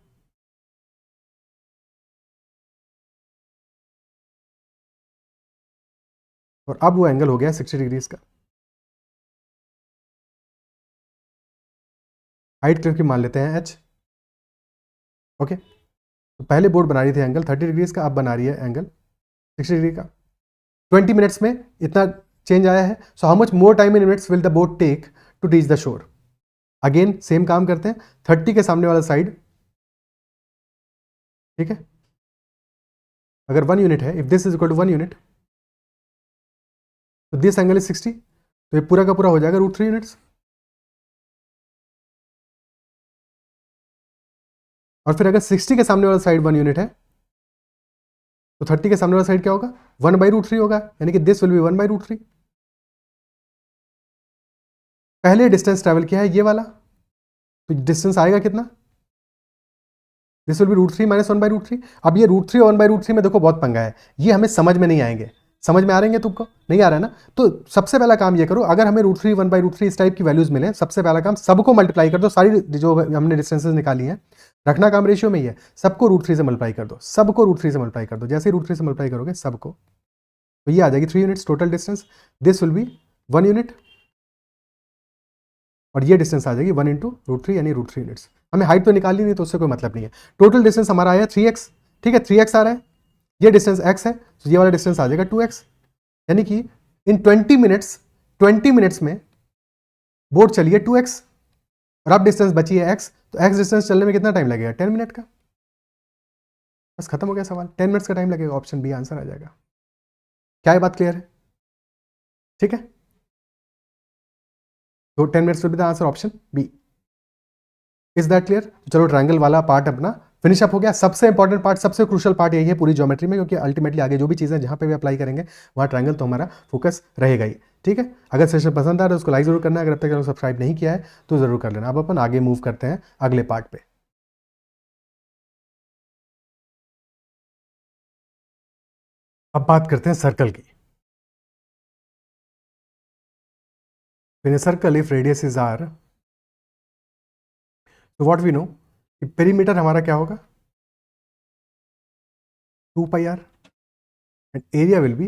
और अब वो एंगल हो गया 60 डिग्रीज का. हाइट क्लिफ की मान लेते हैं h. ओके, तो पहले बोट बना रही थी एंगल 30 डिग्रीज का, अब बना रही है एंगल 60 डिग्री का. 20 मिनट्स में इतना चेंज आया है. So how much more time in minutes will the boat take to reach the shore? Again same काम करते हैं, 30 के सामने वाला साइड, ठीक है, अगर 1 यूनिट है, if this is equal to 1 unit, तो दिस एंगल इज 60, तो ये पूरा का पूरा हो जाएगा √3 यूनिट्स. और फिर अगर 60 के सामने वाला साइड 1 यूनिट है, तो 30 के सामने वाला साइड क्या होगा? 1/√3 होगा, यानी कि दिस विल बी 1/√3. पहले डिस्टेंस ट्रेवल किया है ये वाला, तो डिस्टेंस आएगा कितना? This will B √3 minus 1/√3. अब ये √3 और 1/√3 में देखो बहुत पंगा है, ये हमें समझ में नहीं आएंगे. समझ में आ रहे हैं तुमको? नहीं आ रहा है ना? तो सबसे पहला काम ये करो, अगर हमें √3 1/√3 इस टाइप की वैल्यूज मिले, सबसे पहला काम सबको मल्टीप्लाई कर दो. सारी जो हमने डिस्टेंसेस निकाली है, रखना काम रेशियो में ही है, सबको √3 से मल्टीप्लाई कर दो, सबको √3 से मल्टीप्लाई कर दो. जैसे ही √3 से मल्टीप्लाई करोगे सबको, तो ये आ जाएगी 3 units total distance. This will B 1 unit, और ये डिस्टेंस आ जाएगी 1 इंटू √3 यानी √3 यूनिट्स। हमें हाइट तो निकालनी नहीं, तो उससे कोई मतलब नहीं है। टोटल डिस्टेंस हमारा आया 3x, ठीक है, 3x आ रहा है, ये डिस्टेंस x है, तो ये वाला डिस्टेंस आ जाएगा 2x, यानी कि इन 20 मिनट्स में बोट चली है 2x, और अब डिस्टेंस बची है x, तो x डिस्टेंस चलने में कितना टाइम लगेगा? 10 मिनट का। बस खत्म हो गया सवाल, 10 मिनट्स का टाइम लगेगा, ऑप्शन बी आंसर आ जाएगा। क्या ये बात क्लियर है? ठीक है, तो 10 minutes will be the answer, option B. Is that clear? चलो ट्रायंगल वाला पार्ट अपना फिनिश अप हो गया। सबसे इंपॉर्टेंट पार्ट, सबसे क्रूशियल पार्ट यही है पूरी ज्योमेट्री में, क्योंकि अल्टीमेटली आगे जो भी चीजें जहां पे भी अप्लाई करेंगे वहां ट्रायंगल तो हमारा फोकस रहेगा ही। ठीक है, अगर सेशन पसंद आ रहा है उसको लाइक जरूर करना है, अगर अब तक सब्सक्राइब नहीं किया है तो जरूर कर लेना। अब अपन आगे मूव करते हैं अगले पार्ट पे। अब बात करते हैं सर्कल की। In a circle, if radius is r, so what we know कि पेरीमीटर हमारा क्या होगा? 2 pi r and area will be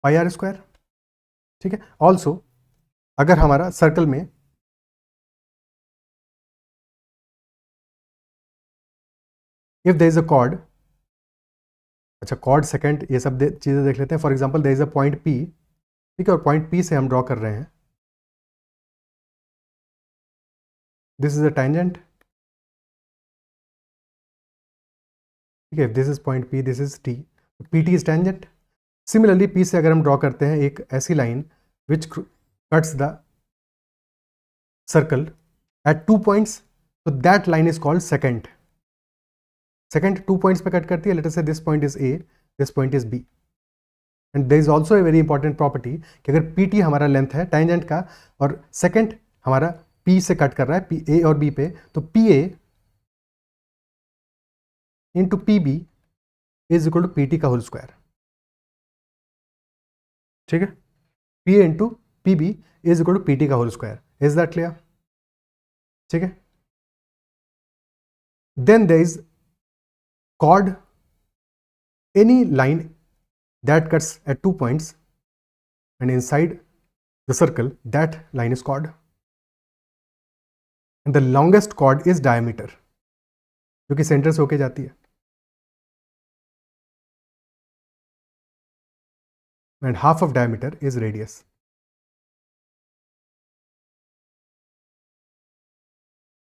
pi r square। ठीक है, ऑल्सो अगर हमारा सर्कल में if there is a chord, अच्छा कॉर्ड सेकंड ये सब चीजें देख लेते हैं। For example there is a point P, ठीक है, और पॉइंट P से हम ड्रॉ कर रहे हैं, दिस इज अ टेंजेंट, ठीक है, this is point P, this is T, PT is tangent. Similarly P से अगर हम ड्रॉ करते हैं एक ऐसी line which cuts the circle at 2 points, तो that line is called secant. Secant 2 points पे कट करती है, let us say this point is A, this point is B, and there is also a very important property कि अगर PT हमारा length है tangent का और सेकंड हमारा P से कट कर रहा है A और B पे, तो PA into PB is equal to PT का होल स्क्वायर। ठीक है, PA into PB is equal to PT का whole square. Is that clear? ठीक है, then there is chord, any line that cuts at 2 points and inside the circle, that line is chord, and the longest chord is diameter, जो कि centre से होके जाती है, and half of diameter is radius।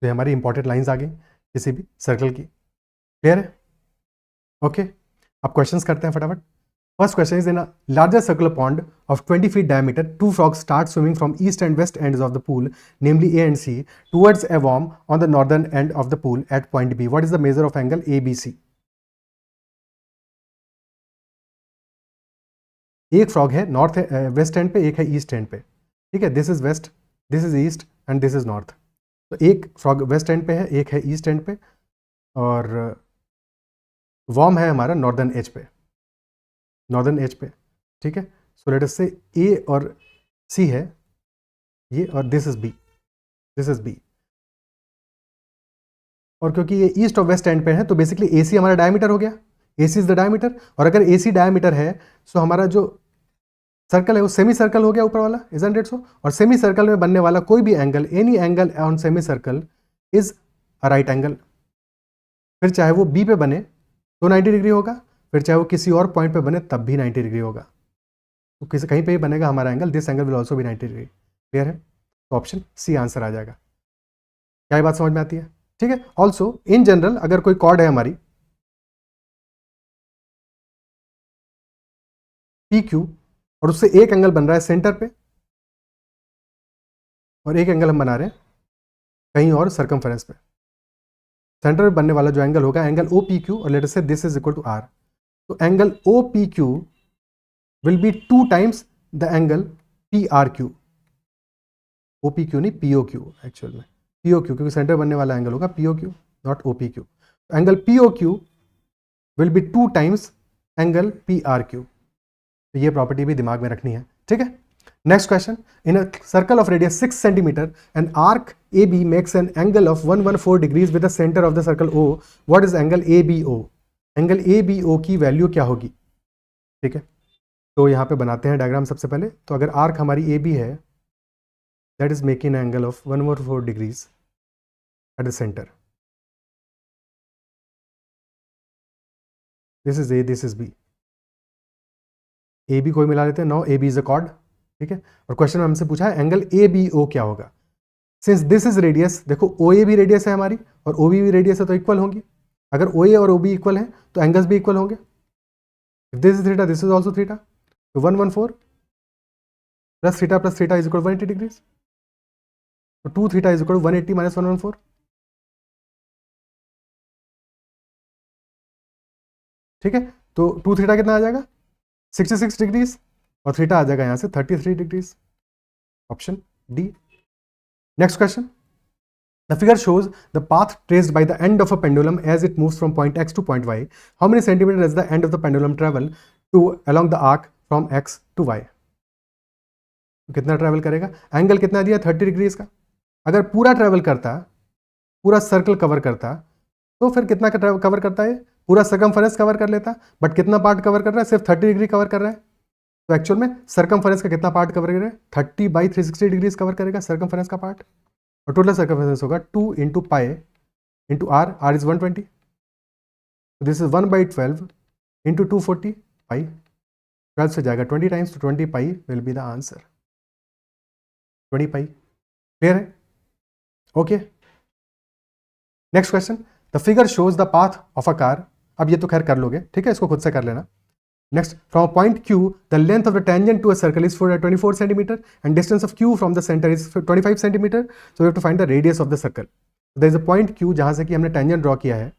तो ये हमारी important lines आ गई किसी भी सर्कल की। क्लियर है? ओके, अब क्वेश्चंस करते हैं फटाफट। First question is, in a larger circular pond of 20 feet diameter, two frogs start swimming from east and west ends of the pool, namely A and C, towards a worm on the northern end of the pool at point B. What is the measure of angle ABC? एक frog है north west end पे, एक है east end पे। ठीक है, this is west, this is east and this is north. तो एक फ्रॉग वेस्ट एंड पे है, एक है ईस्ट एंड पे, और वॉर्म है हमारा नॉर्दर्न एज पे, नॉर्दर्न एज पे। ठीक है, सो लेट अस से ए और सी है ये, और this is B, this is B, और क्योंकि ये ईस्ट और वेस्ट एंड पे है तो बेसिकली ए सी हमारा डायमीटर हो गया, ए सी इज द डायमीटर। और अगर ए सी डायमीटर है तो हमारा जो सर्कल है वो सेमी सर्कल हो गया ऊपर वाला, इजंट इट सो? और सेमी सर्कल में बनने वाला कोई भी angle, any angle on semi circle is a right angle. फिर चाहे वो बी पे बने तो 90 डिग्री होगा, फिर चाहे वो किसी और पॉइंट पे बने तब भी 90 डिग्री होगा। तो किसी कहीं पे भी बनेगा हमारा angle, this angle will also भी 90 डिग्री। क्लियर है? तो ऑप्शन सी आंसर आ जाएगा। क्या ये बात समझ में आती है? ठीक है, ऑल्सो इन जनरल अगर कोई कॉर्ड है हमारी PQ और उससे एक एंगल बन रहा है सेंटर पे, और एक एंगल हम बना रहे हैं कहीं और सर्कमफेरेंस पे, सेंटर पे बनने वाला जो एंगल होगा एंगल OPQ, और let us say this is equal to R, तो angle OPQ will be 2 times the angle PRQ। OPQ नहीं, POQ एक्चुअल में, POQ क्योंकि सेंटर बनने वाला एंगल होगा POQ, not OPQ। Angle POQ will be 2 times angle PRQ। तो ये property भी दिमाग में रखनी है। ठीक है, next question, in a circle of radius 6 centimetre an arc AB makes an angle of 114 degrees with the centre of the circle O, what is angle ABO? Angle ABO की वैल्यू क्या होगी? ठीक है, तो यहाँ पे बनाते हैं डायग्राम सबसे पहले। तो अगर आर्क हमारी AB है that is making an angle of 114 degrees at the center. This is A, this is B. AB कोई मिला लेते हैं. Now AB is a chord. ठीक है. और क्वेश्चन में हमसे पूछा है एंगल ABO क्या होगा. सिंस दिस इज रेडियस, देखो OA भी रेडियस है हमारी और OB भी रेडियस है, तो इक्वल होंगी. अगर OA और OB इक्वल है तो एंगल्स भी इक्वल होंगे. If this is theta, this is also theta. So 114 plus theta is equal to 180 degrees. So 2 theta is equal to 180 minus 114. ठीक है. तो 2 थीटा कितना आ जाएगा 66 डिग्रीज और थीटा आ जाएगा यहाँ से 33 degrees. Option D. Next question. The figure shows the path traced by the end of a pendulum as it moves from point X to point Y. How many centimeters does the end of the pendulum travel to along the arc from X to Y? कितना travel करेगा. Angle कितना दिया 30 degrees का. अगर पूरा travel करता, पूरा circle cover करता, तो फिर कितना का कवर करता है. पूरा सर्कमफरेंस कवर कर लेता, बट कितना पार्ट कवर कर रहा है, सिर्फ 30 डिग्री कवर कर रहा है. तो एक्चुअल में सर्कमफरेंस का कितना पार्ट कवर करेगा 30/360 डिग्रीज कवर करेगा सर्कमफरेंस का पार्ट. और टोटल सर्कमफरेंस होगा 2 into pi into R. R is 120. This is 1/12 into 240 pi. 12 से जाएगा 20 टाइम्स, तो 20 pi will be the answer. 20 pi. Clear है. Okay. Next question. The figure shows the path of a car. अब ये तो खैर कर लोगे, ठीक है, इसको खुद से कर लेना. Next, from a point Q, the length of the tangent to a circle is 24 centimeter and distance of Q from the center is 25 centimeter. So we have to find the radius of the circle. So there is a point Q जहाँ से कि हमने tangent draw किया है.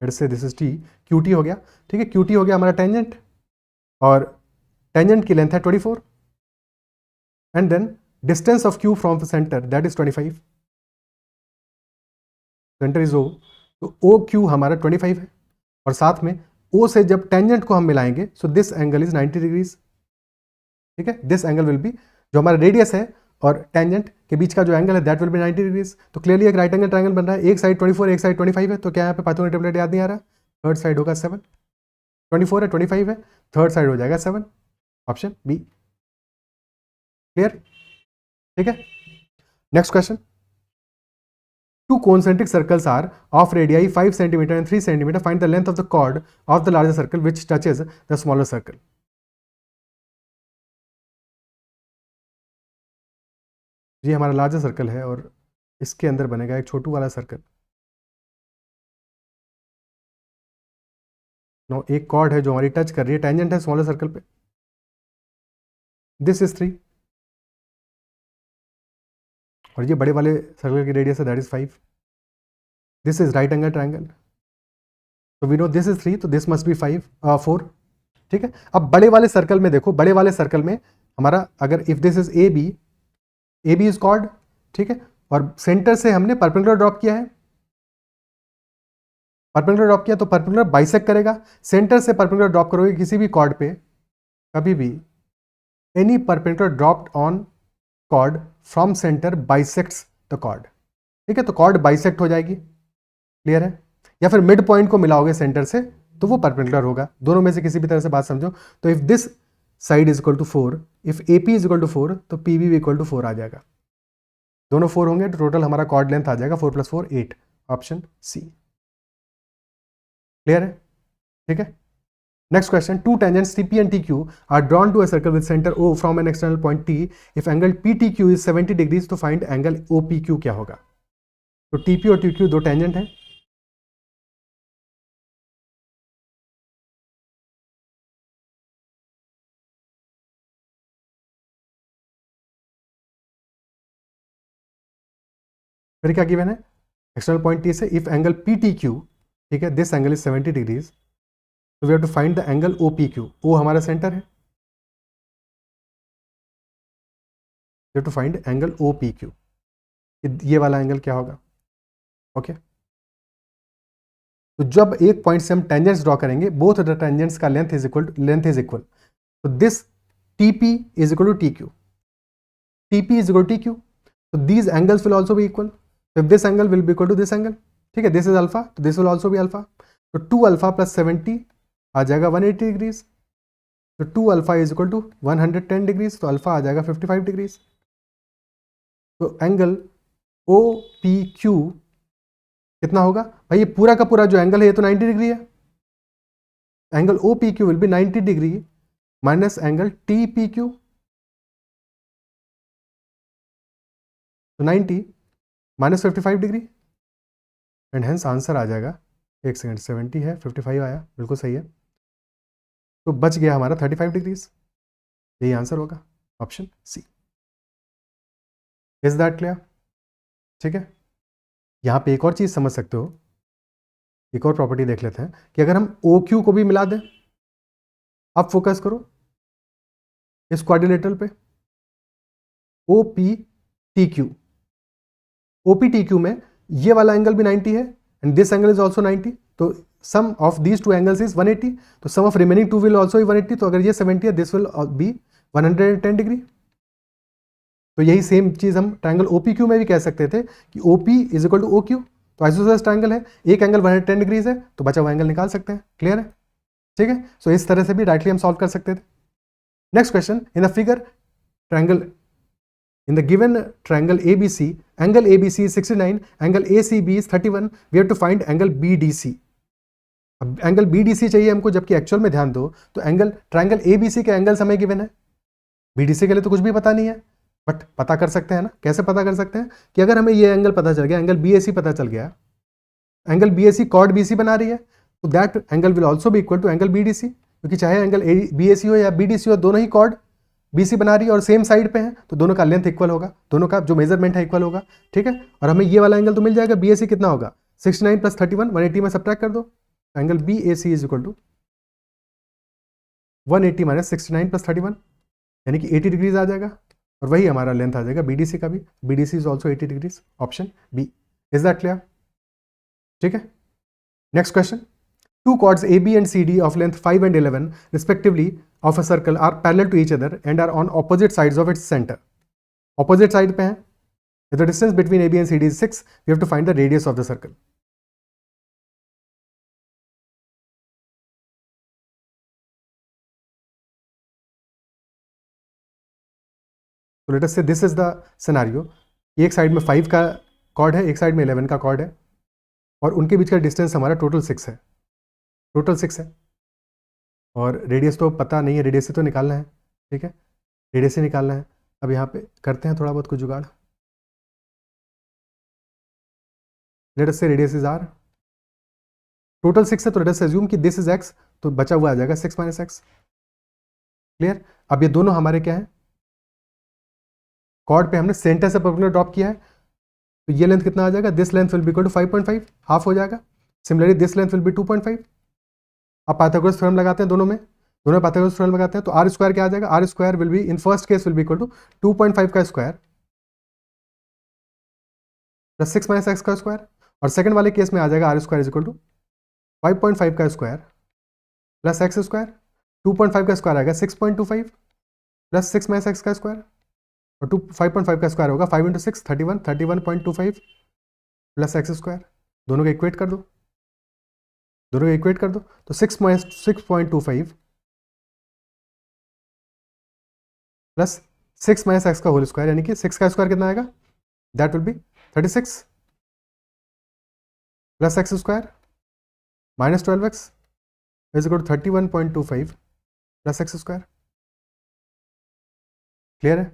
Let's say this is T. QT हो गया. ठीक है, QT हो गया हमारा tangent और tangent की length है 24 and then distance of Q from the center that is 25. Center is O, तो OQ हमारा 25 है और साथ में O से जब टेंजेंट को हम मिलाएंगे so this angle is 90 degrees. ठीक है. दिस एंगल विल बी, जो हमारा रेडियस है और टेंजेंट के बीच का जो एंगल है दैट विल बी 90 डिग्रीज. तो क्लियरली एक राइट एंगल ट्रायंगल बन रहा है. एक साइड 24 एक साइड 25 है, तो क्या यहाँ पे पाइथागोरस टेबलेट याद नहीं आ रहा. थर्ड साइड होगा 7. 24 है 25 है, थर्ड साइड हो जाएगा 7. Option B. क्लियर. ठीक है. Next question. Two concentric circles are of radii 5 cm and 3 cm. Find the length of the chord of the larger circle which touches the smaller circle. ये हमारा larger circle है और इसके अंदर बनेगा एक छोटू वाला सर्कल. नो, एक कॉर्ड है जो हमारी टच कर रही है, टेंजेंट है स्मॉलर सर्कल पे. दिस इज 3 और ये बड़े वाले सर्कल की रेडियस है that is 5. This is right angle triangle, तो वी नो दिस इज 3, तो दिस मस्ट बी 4. ठीक है. अब बड़े वाले सर्कल में देखो, बड़े वाले सर्कल में हमारा अगर if this is A B is chord. ठीक है. और सेंटर से हमने परपेंडिकुलर ड्रॉप किया है, परपेंडिकुलर ड्रॉप किया तो परपेंडिकुलर बाइसेक्ट करेगा. सेंटर से परपेंडिकुलर ड्रॉप करोगे किसी भी कॉर्ड पे, कभी भी any perpendicular dropped on chord from centre bisects the chord. ठीक है. तो कॉर्ड बाइसेक्ट हो जाएगी. क्लियर है. या फिर मिड पॉइंट को मिलाओगे सेंटर से तो वो परपेंडिकुलर होगा. दोनों में से किसी भी तरह से बात समझो. तो if this side is equal to 4, if AP is equal to 4 तो PB भी इक्वल टू 4 आ जाएगा. दोनों 4 होंगे तो टोटल हमारा कॉर्ड लेंथ आ जाएगा 4 + 4 8. Option C. क्लियर है. ठीक है. Next question. Two tangents TP and TQ are drawn to a circle with centre O from an external point T. If angle PTQ is 70 degrees तो find angle OPQ क्या होगा. तो TP और TQ दो tangent हैं. फिर क्या given है एक्सटर्नल पॉइंट T से इफ एंगल PTQ, ठीक है, दिस एंगल इज 70 डिग्रीज, तो we have to find the angle OPQ. O हमारा सेंटर है, we have to find angle OPQ. ये वाला एंगल क्या होगा. ओके. तो जब एक पॉइंट से हम टेंजेंट्स ड्रॉ करेंगे, बोथ द टेंजेंट्स का लेंथ इज इक्वल, तो this TP is equal to TQ, TP is equal to TQ, तो these angles will also be equal. If this angle will be equal to this angle, ठीक है, this is alpha तो this will also be alpha. तो 2 alpha plus 70 आ जाएगा 180 degrees. तो 2 alpha is equal to 110 degrees, तो alpha आ जाएगा 55 degrees. तो एंगल ओ पी क्यू कितना होगा भाई? ये पूरा का पूरा जो एंगल है ये तो 90 डिग्री है। Angle O P Q will be 90 degree minus angle T P Q, तो 90 minus 55 degree, and hence answer आ जाएगा, एक सेकेंड, 70 है 55 आया, बिल्कुल सही है। तो बच गया हमारा 35 डिग्रीज, यही आंसर होगा, option C. Is that clear? ठीक है। यहाँ पे एक और चीज़ समझ सकते हो, एक और प्रॉपर्टी देख लेते हैं कि अगर हम ओ क्यू को भी मिला दें, अब फोकस करो इस क्वाड्रिलेटरल पे, O P T Q. O P T Q में ये वाला एंगल भी 90 है and this angle is also 90, तो sum of these two angles is 180, तो sum of remaining two will also 180, तो अगर ये 70 है दिस विल बी 110 डिग्री। तो यही सेम चीज हम ट्रायंगल ओपीक्यू में भी कह सकते थे कि OP is equal to O Q, तो आइसोसेलेस ट्रायंगल है, एक एंगल 110 डिग्रीज है, तो बचा हुआ एंगल निकाल सकते हैं। क्लियर है? ठीक है। सो इस तरह से भी डायरेक्टली हम सॉल्व कर सकते थे। Next question, in the figure triangle, in the given triangle ABC, angle ABC is 69, angle ACB is 31, we have to find angle BDC। अब एंगल BDC चाहिए हमको, जबकि एक्चुअल में ध्यान दो तो एंगल ट्रायंगल ABC के एंगल्स हमें गिवन है, BDC के लिए तो कुछ भी पता नहीं है, बट पता कर सकते हैं ना। कैसे पता कर सकते हैं? कि अगर हमें ये एंगल पता चल गया, एंगल BAC पता चल गया, एंगल BAC कॉर्ड BC बना रही है, तो that angle will also be equal to angle BDC, क्योंकि चाहे एंगल BAC हो या BDC हो, दोनों ही कॉर्ड BC बना रही है और सेम साइड पे है, तो दोनों का लेंथ इक्वल होगा, दोनों का जो मेजरमेंट है इक्वल होगा। ठीक है। और हमें ये वाला एंगल तो मिल जाएगा, BAC कितना होगा? 69 प्लस 31, 180 में सब्ट्रैक्ट कर दो, angle BAC is equal to 180 minus 69 plus 31, यानी कि 80 डिग्रीज आ जाएगा, और वही हमारा लेंथ आ जाएगा BDC का भी, BDC is also 80 degrees, option B. Is that clear? ठीक है। Next question, two chords AB and CD of length 5 and 11 respectively of a circle are parallel to each other and are on opposite sides of its center. Opposite side पे हैं, if the distance between AB and CD is 6, we have to find the radius of the circle. So let us say this is the scenario, एक side में 5 का cord है, एक side में 11 का cord है, और उनके बीच का डिस्टेंस हमारा टोटल 6 है, टोटल 6 है, और रेडियस तो पता नहीं है, रेडियस से तो निकालना है। ठीक है, रेडियस से निकालना है। अब यहाँ पे करते हैं थोड़ा बहुत कुछ जुगाड़। लेट अस से रेडियस इज आर, टोटल 6 है, तो लेट अस अज्यूम कि दिस इज x, तो बचा हुआ आ जाएगा 6 माइनस एक्स। क्लियर? अब ये दोनों हमारे क्या है? कॉर्ड पे हमने सेंटर से परपेंडिकुलर ड्रॉप किया है, तो ये लेंथ कितना आ जाएगा? This length will be equal to 5.5, half हो जाएगा। Similarly this length will be 2.5। अब पाइथागोरस थ्योरम लगाते हैं दोनों में, दोनों में पाइथागोरस थ्योरम लगाते हैं, तो आर स्क्वायर क्या आ जाएगा? R square will be in first case will be equal to 2.5 का स्क्वायर प्लस 6 माइनस एक्स का स्क्वायर, और सेकंड वाले केस में आ जाएगा R square is equal to 5.5 का स्क्वायर प्लस एक्स स्क्वायर। 2.5 का स्क्वायर आएगा 6.25 प्लस 6 माइनस एक्स का स्क्वायर, और 5.5 का स्क्वायर होगा 5 इंटू 6 31, 31.25 प्लस एक्स स्क्वायर। दोनों को इक्वेट कर दो, दोनों को इक्वेट कर दो, तो 6 माइनस 6.25 प्लस 6 माइनस एक्स का होल स्क्वायर, यानी कि 6 का स्क्वायर कितना आएगा? That will be 36 plus x square minus 12x is equal to 31.25 plus x square. Clear है?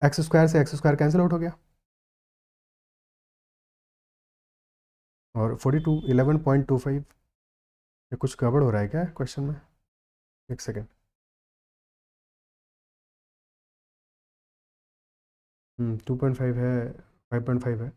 एक्स स्क्वायर से एक्स स्क्वायर कैंसिल आउट हो गया, और 42 11.25, ये कुछ गड़बड़ हो रहा है क्या क्वेश्चन में? एक सेकेंड, 2.5 है, 5.5 है।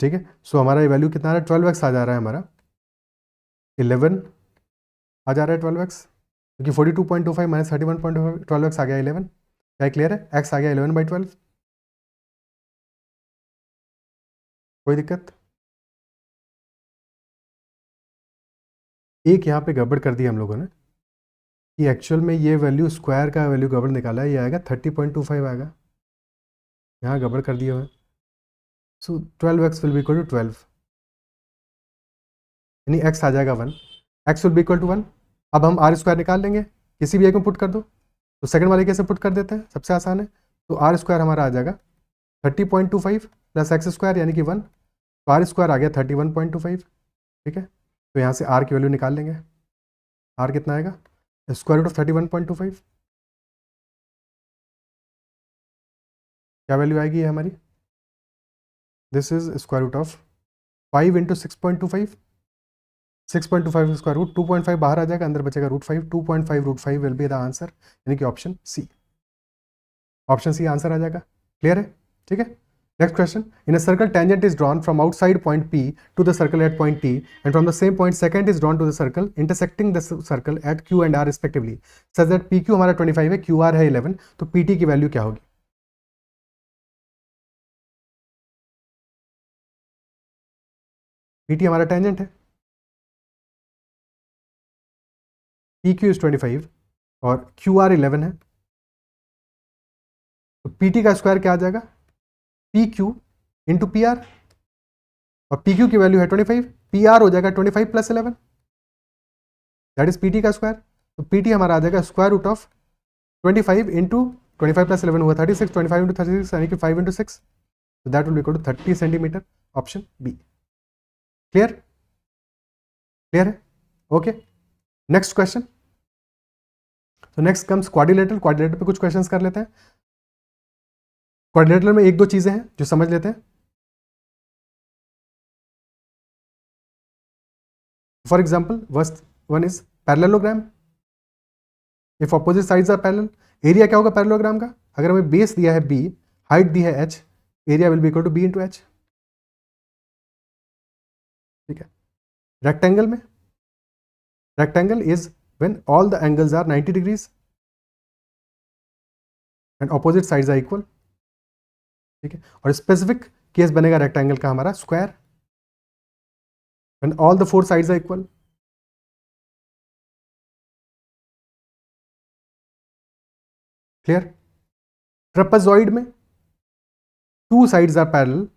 ठीक है। सो हमारा ये वैल्यू कितना आ रहा है? 12x आ जा रहा है हमारा, 11 आ जा रहा है 12x, क्योंकि 42.25 माइनस 31.25, 12x आ गया 11। क्या क्लियर है? x आ गया 11/12। कोई दिक्कत? एक यहाँ पे गड़बड़ कर दी हम लोगों ने कि एक्चुअल में ये वैल्यू स्क्वायर का वैल्यू गड़बड़ निकाला है, ये आएगा 30.25 आएगा, यहाँ गड़बड़ कर दिया है। So 12x will be equal to 12, यानी x आ जाएगा 1, x will be equal to 1। अब हम आर स्क्वायर निकाल लेंगे, किसी भी एक में पुट कर दो, तो सेकंड वाले कैसे पुट कर देते हैं, सबसे आसान है। तो आर स्क्वायर हमारा आ जाएगा 30.25 प्लस एक्स स्क्वायर यानी कि 1, तो आर स्क्वायर आ गया 31.25। ठीक है, तो यहाँ से आर की वैल्यू निकाल लेंगे, आर कितना आएगा, स्क्वायर रूट ऑफ 31.25, क्या वैल्यू आएगी ये हमारी, this is square root of 5 into 6.25, 6.25 square root 2.5 बाहर आ जाएगा, अंदर बचेगा root 5, 2.5 root 5 will be the answer, यानी कि option C, option C answer आ जाएगा। क्लियर है? ठीक है, next question, in a circle tangent is drawn from outside point P to the circle at point T and from the same point secant is drawn to the circle intersecting the circle eight Q and R respectively such that PQ हमारा 25 है, QR है 11, तो PT की value क्या होगी? PT हमारा tangent है, PQ is 25 और QR 11 है, तो PT का स्क्वायर क्या आ जाएगा, PQ इंटू PR, और PQ की वैल्यू है 25, PR हो जाएगा 25 प्लस 11, दैट इज PT का स्क्वायर। तो PT हमारा आ जाएगा square root of 25 into 25 plus 11 हुआ 36, 25 इंटू 36 यानी कि 5 इंटू 6, तो that will be equal to 30 centimetre, option B. Clear? Clear है? Okay, next question. तो नेक्स्ट कम्स क्वाड्रिलेटरल, क्वाड्रिलेटरल पे कुछ क्वेश्चंस कर लेते हैं। क्वाड्रिलेटरल में एक दो चीजें हैं जो समझ लेते हैं। For example first one is parallelogram, if opposite sides are parallel, area क्या होगा पैरेललोग्राम का, अगर हमें बेस दिया है b, हाइट दी है h, area will be equal to b into h। ठीक है, रेक्टेंगल में, rectangle is when all the angles are 90 degrees and opposite sides are equal. ठीक है, और स्पेसिफिक केस बनेगा रेक्टेंगल का हमारा square when all the four sides are equal. Clear? Trapezoid में टू साइड्स आर पैरेलल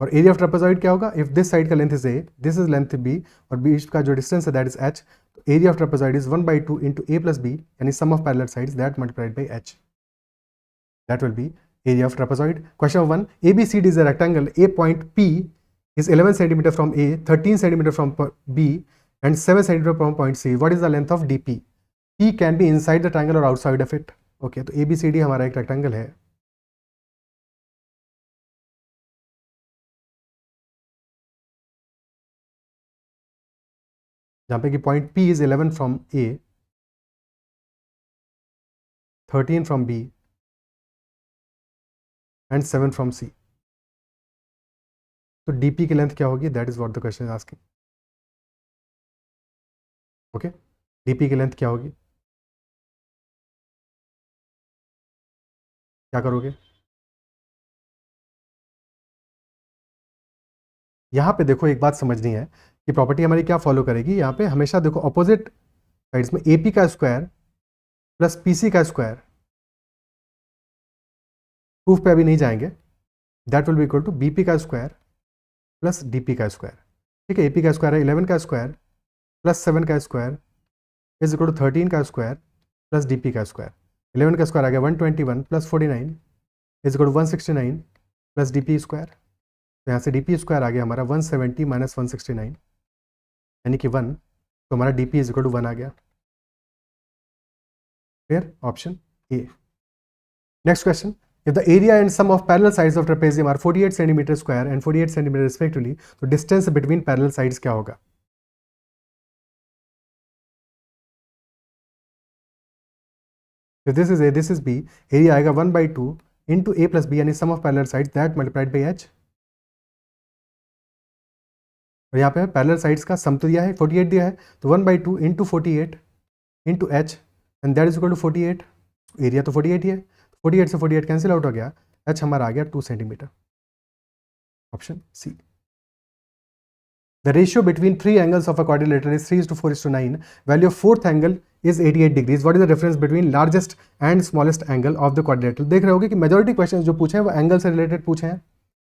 और area of trapezoid क्या होगा, इफ दिस साइड का length is a, this is length b, और बीच का जो डिस्टेंस है दैट इज h, तो area of trapezoid is 1/2 into a plus b, यानी sum of parallel sides that multiplied by h, that will be area of trapezoid. Question 1, ABCD is a rectangle, a point P is 11 cm from A, 13 cm from B and 7 cm from point C. What is the length of DP? P can be inside the triangle or outside of it. Okay, तो ABCD हमारा एक rectangle है, जहाँ पे कि point P is 11 from A, 13 from B and 7 from C. तो DP की length क्या होगी, that is what the question is asking. Okay, DP की लेंथ क्या होगी, क्या करोगे? यहाँ पे देखो एक बात समझनी है कि प्रॉपर्टी हमारी क्या फॉलो करेगी, यहाँ पे हमेशा देखो अपोजिट साइड्स में AP का स्क्वायर प्लस PC का स्क्वायर, प्रूफ पे अभी नहीं जाएंगे, that will be equal to BP का स्क्वायर प्लस DP का स्क्वायर। ठीक है, AP का स्क्वायर है 11 का स्क्वायर प्लस 7 का स्क्वायर इज इक्वल टू 13 का स्क्वायर प्लस DP का स्क्वायर। 11 का स्क्वायर आ गया 121 plus 49 is equal to 169 plus DP square, तो यहाँ से DP स्क्वायर आ गया हमारा 170 माइनस 169 यानी कि 1, तो हमारा DP इज इक्वल टू 1 आ गया। Clear? Option A. Next question, if the area and sum of parallel sides of trapezium are 48 cm square and 48 cm respectively, तो distance between parallel sides क्या होगा? If this is A, this is B, area आएगा 1/2 into A plus B यानी sum of parallel sides that multiplied by H, और यहाँ पे parallel sides का sum तो दिया है 48 दिया है, तो 1/2 into 48 into H and that is equal to 48, area तो 48 ही है, 48 से 48 कैंसिल आउट हो गया, h हमारा आ गया 2 centimetre, option C. The ratio between three angles of a quadrilateral is 3:4:9. Value of fourth angle is 88 degrees. What is the difference between largest and smallest angle of the quadrilateral? देख रहे होगे कि majority questions जो पूछे हैं वो angle से related पूछे हैं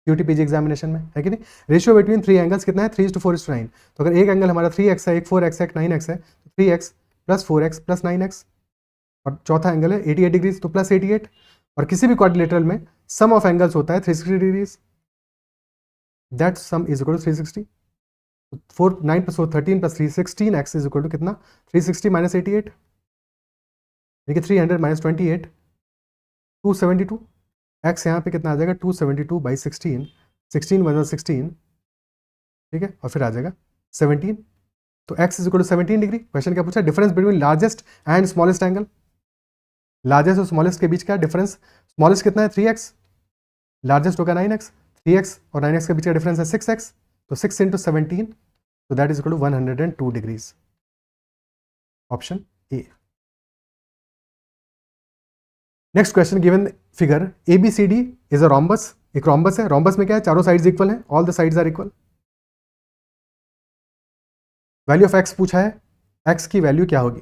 यूटीपीजी एग्जामिनेशन में, है कि नहीं। रेशियो बिटवीन थ्री एंगल्स कितना है, 3:4:9। तो अगर एक एंगल हमारा 3x है, एक 4x है, एक 9x है, तो 3x plus 4x plus 9x, और चौथा एंगल है 88 डिग्रीज, तो प्लस 88। और किसी भी क्वाड्रिलेटरल में सम ऑफ एंगल्स होता है 360 degrees, that sum is equal to 360। 4 9 plus 4 13 plus 3 16, x is equal to कितना, 360 माइनस 88, देखिए 300 माइनस 28 272। एक्स यहाँ पे कितना आ जाएगा, 272 बाई 16, 16 वन 16, ठीक है, और फिर आ जाएगा 17। तो x is equal to 17 degree. Question क्या पूछा, difference between largest and smallest angle. Largest और स्मॉलेस्ट के बीच क्या डिफरेंस, स्मॉलेस्ट कितना है 3x, लार्जेस्ट होगा 9x, 3x और 9x के बीच का डिफरेंस है 6x, तो 6 इंटू 17, तो that is equal to 102 degrees, option A. Next question, given figure ABCD is a rhombus, एक रोम्बस है, रोम्बस में क्या है, चारों साइड्स इक्वल हैं, all the sides are equal. Value of x पूछा है, x की वैल्यू क्या होगी,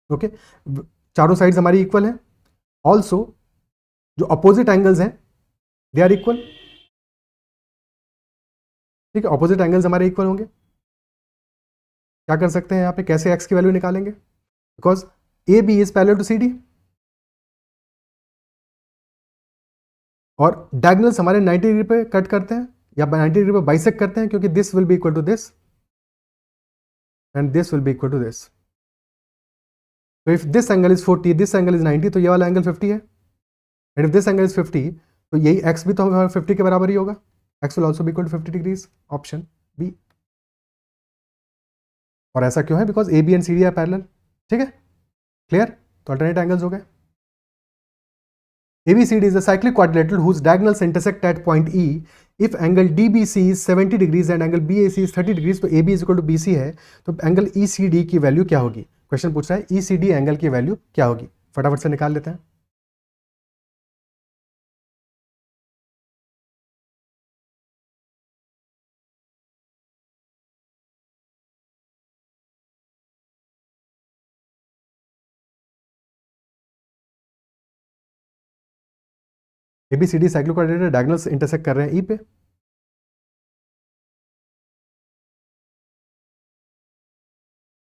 ओके चारों साइड्स हमारी इक्वल हैं, ऑल्सो जो अपोजिट एंगल्स हैं दे आर इक्वल, ठीक है, अपोजिट एंगल्स हमारे इक्वल होंगे। क्या कर सकते हैं यहाँ पे, कैसे x की वैल्यू निकालेंगे, because AB is parallel to CD और डायगोनल्स हमारे 90 डिग्री पे कट करते हैं या 90 डिग्री पे बाइसेक्ट करते हैं, क्योंकि this will be equal to this and this will be equal to this. तो if this angle is 40, this angle is 90, तो ये वाला एंगल 50 है, and if this angle is 50, तो यही x भी तो 50 के बराबर ही होगा, x will also be equal to 50 degrees, option B. और ऐसा क्यों है, because AB and CD are parallel, ठीक है, क्लियर। तो अल्टरनेट एंगल्स हो गए। ABCD is a cyclic quadrilateral whose diagonals intersect at point E. If angle DBC is 70 degrees and angle BAC is 30 degrees, तो AB is equal to BC है, तो angle ECD की value क्या होगी। Question पूछ रहा है ECD एंगल की वैल्यू क्या होगी, फटाफट से निकाल लेते हैं। ABCD cyclic quadrilateral, diagonals intersect कर रहे हैं E पे।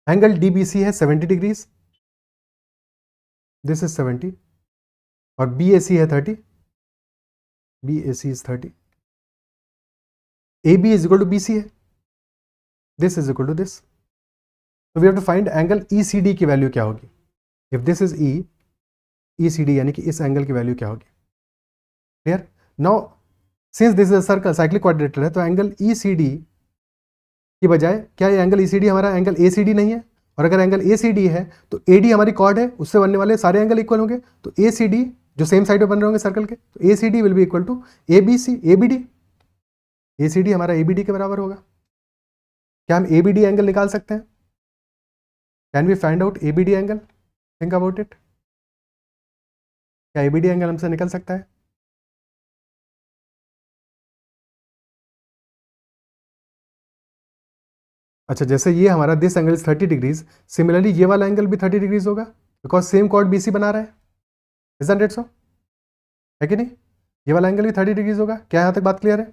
एंगल DBC है 70 डिग्रीज, दिस इज 70, और BAC है 30, BAC is 30, AB is equal to BC है, this is equal to this, तो we have to find angle ECD की वैल्यू क्या होगी। If this is E, ECD यानी कि इस एंगल की वैल्यू क्या होगी, clear. Now since this is a circle, cyclic quadrilateral है, तो एंगल ECD की बजाय क्या ये एंगल ECD हमारा एंगल ACD नहीं है, और अगर एंगल ACD है तो AD हमारी कॉर्ड है, उससे बनने वाले सारे एंगल इक्वल होंगे, तो ACD जो सेम साइड पे बन रहे होंगे सर्कल के, तो ACD will be equal to ABC ABD, ACD हमारा ABD के बराबर होगा। क्या हम ABD एंगल निकाल सकते हैं, can we find out ABD angle, think about it, क्या ABD एंगल हमसे निकल सकता है। अच्छा, जैसे ये हमारा this angle is 30 degrees, similarly ये वाला एंगल भी 30 डिग्रीज होगा, बिकॉज सेम कॉर्ड BC बना रहा है, इजंट इट सो, है कि नहीं। ये वाला एंगल भी 30 डिग्रीज होगा, क्या यहां तक बात क्लियर है।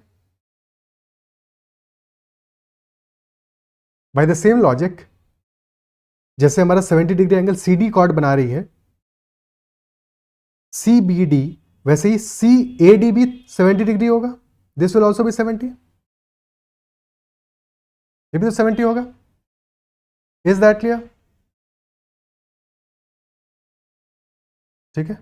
बाय द सेम लॉजिक, जैसे हमारा 70 डिग्री एंगल CD कॉर्ड बना रही है CBD, वैसे ही CAD भी 70 डिग्री होगा, दिस विल ऑल्सो बी 70, ये भी तो 70 होगा, इज दैट क्लियर, ठीक है।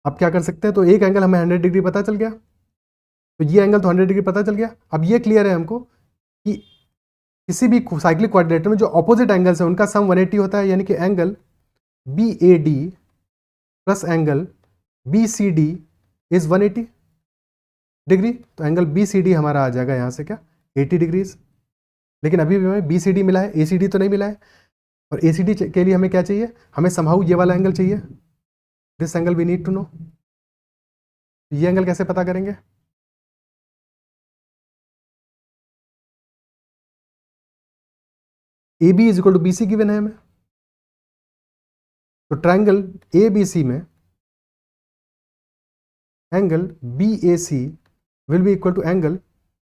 अब क्या कर सकते हैं, तो एक एंगल हमें 100 डिग्री पता चल गया, तो ये एंगल तो 100 डिग्री पता चल गया। अब ये क्लियर है हमको कि किसी भी साइक्लिक क्वाड्रिलेटरल में जो ऑपोजिट एंगल्स है उनका सम 180 होता है, यानी कि angle BAD plus angle BCD is 180 degree, तो एंगल BCD हमारा आ जाएगा यहाँ से क्या 80 डिग्रीज। लेकिन अभी भी हमें BCD मिला है, ACD तो नहीं मिला है, और ACD के लिए हमें क्या चाहिए, हमें समहाउ ये वाला एंगल चाहिए, this angle we need to know. ये एंगल कैसे पता करेंगे, AB is equal to BC given है हमें, तो ट्रायंगल ABC में angle BAC will be equal to angle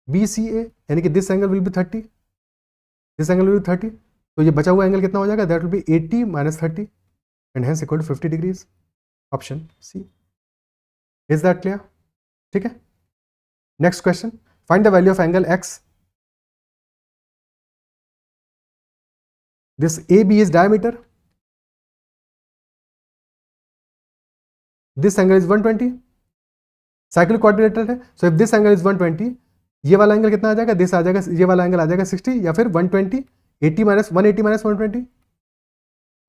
BCA, यानी कि this angle will be 30, this angle will be 30, तो ये बचा हुआ एंगल कितना हो जाएगा, that will be 80 minus 30 and hence equal to 50 degrees, option C. Is that clear? ठीक है, next question, find the value of angle X, this AB is diameter, this angle is 120, cyclic quadrilateral है, so if this angle is 120, ये वाला angle कितना आ जाएगा, this आ जाएगा, ये वाला एंगल आ जाएगा 60, या फिर 120, 80 माइनस 180 माइनस 120,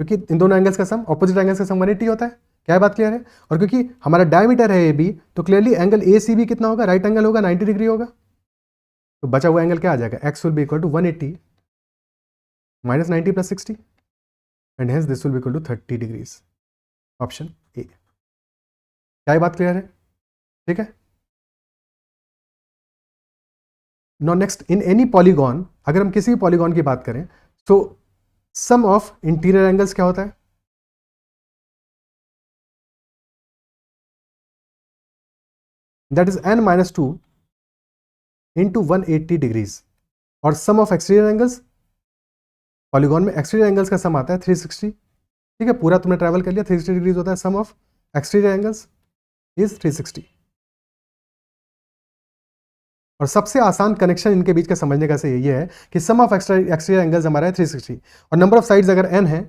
क्योंकि इन दोनों एंगल्स का सम, ऑपोजिट एंगल्स का सम 180 होता है। क्या बात क्लियर है? और क्योंकि हमारा डायमीटर है AB, तो क्लियरली एंगल ACB कितना होगा, राइट एंगल होगा, 90 डिग्री होगा, तो बचा हुआ एंगल क्या आ जाएगा, X will be equal to 180 minus 90 plus 60 and hence this will be equal to 30 degrees, option A. क्या बात क्लियर है? ठीक है, no next, in any polygon, अगर हम किसी भी पॉलीगॉन की बात करें तो सम ऑफ इंटीरियर एंगल्स क्या होता है, that is n minus 2 into 180 degrees, और sum of exterior angles, polygon में एक्सटीरियर एंगल्स का सम आता है 360, ठीक है, पूरा तुमने ट्रैवल कर लिया, 360 डिग्रीज होता है, सम ऑफ एक्सटीरियर एंगल्स इज 360। और सबसे आसान कनेक्शन इनके बीच का समझने का सही ये है कि सम ऑफ एक्सटीरियर एंगल्स हमारा है 360, और नंबर ऑफ साइड्स अगर n है,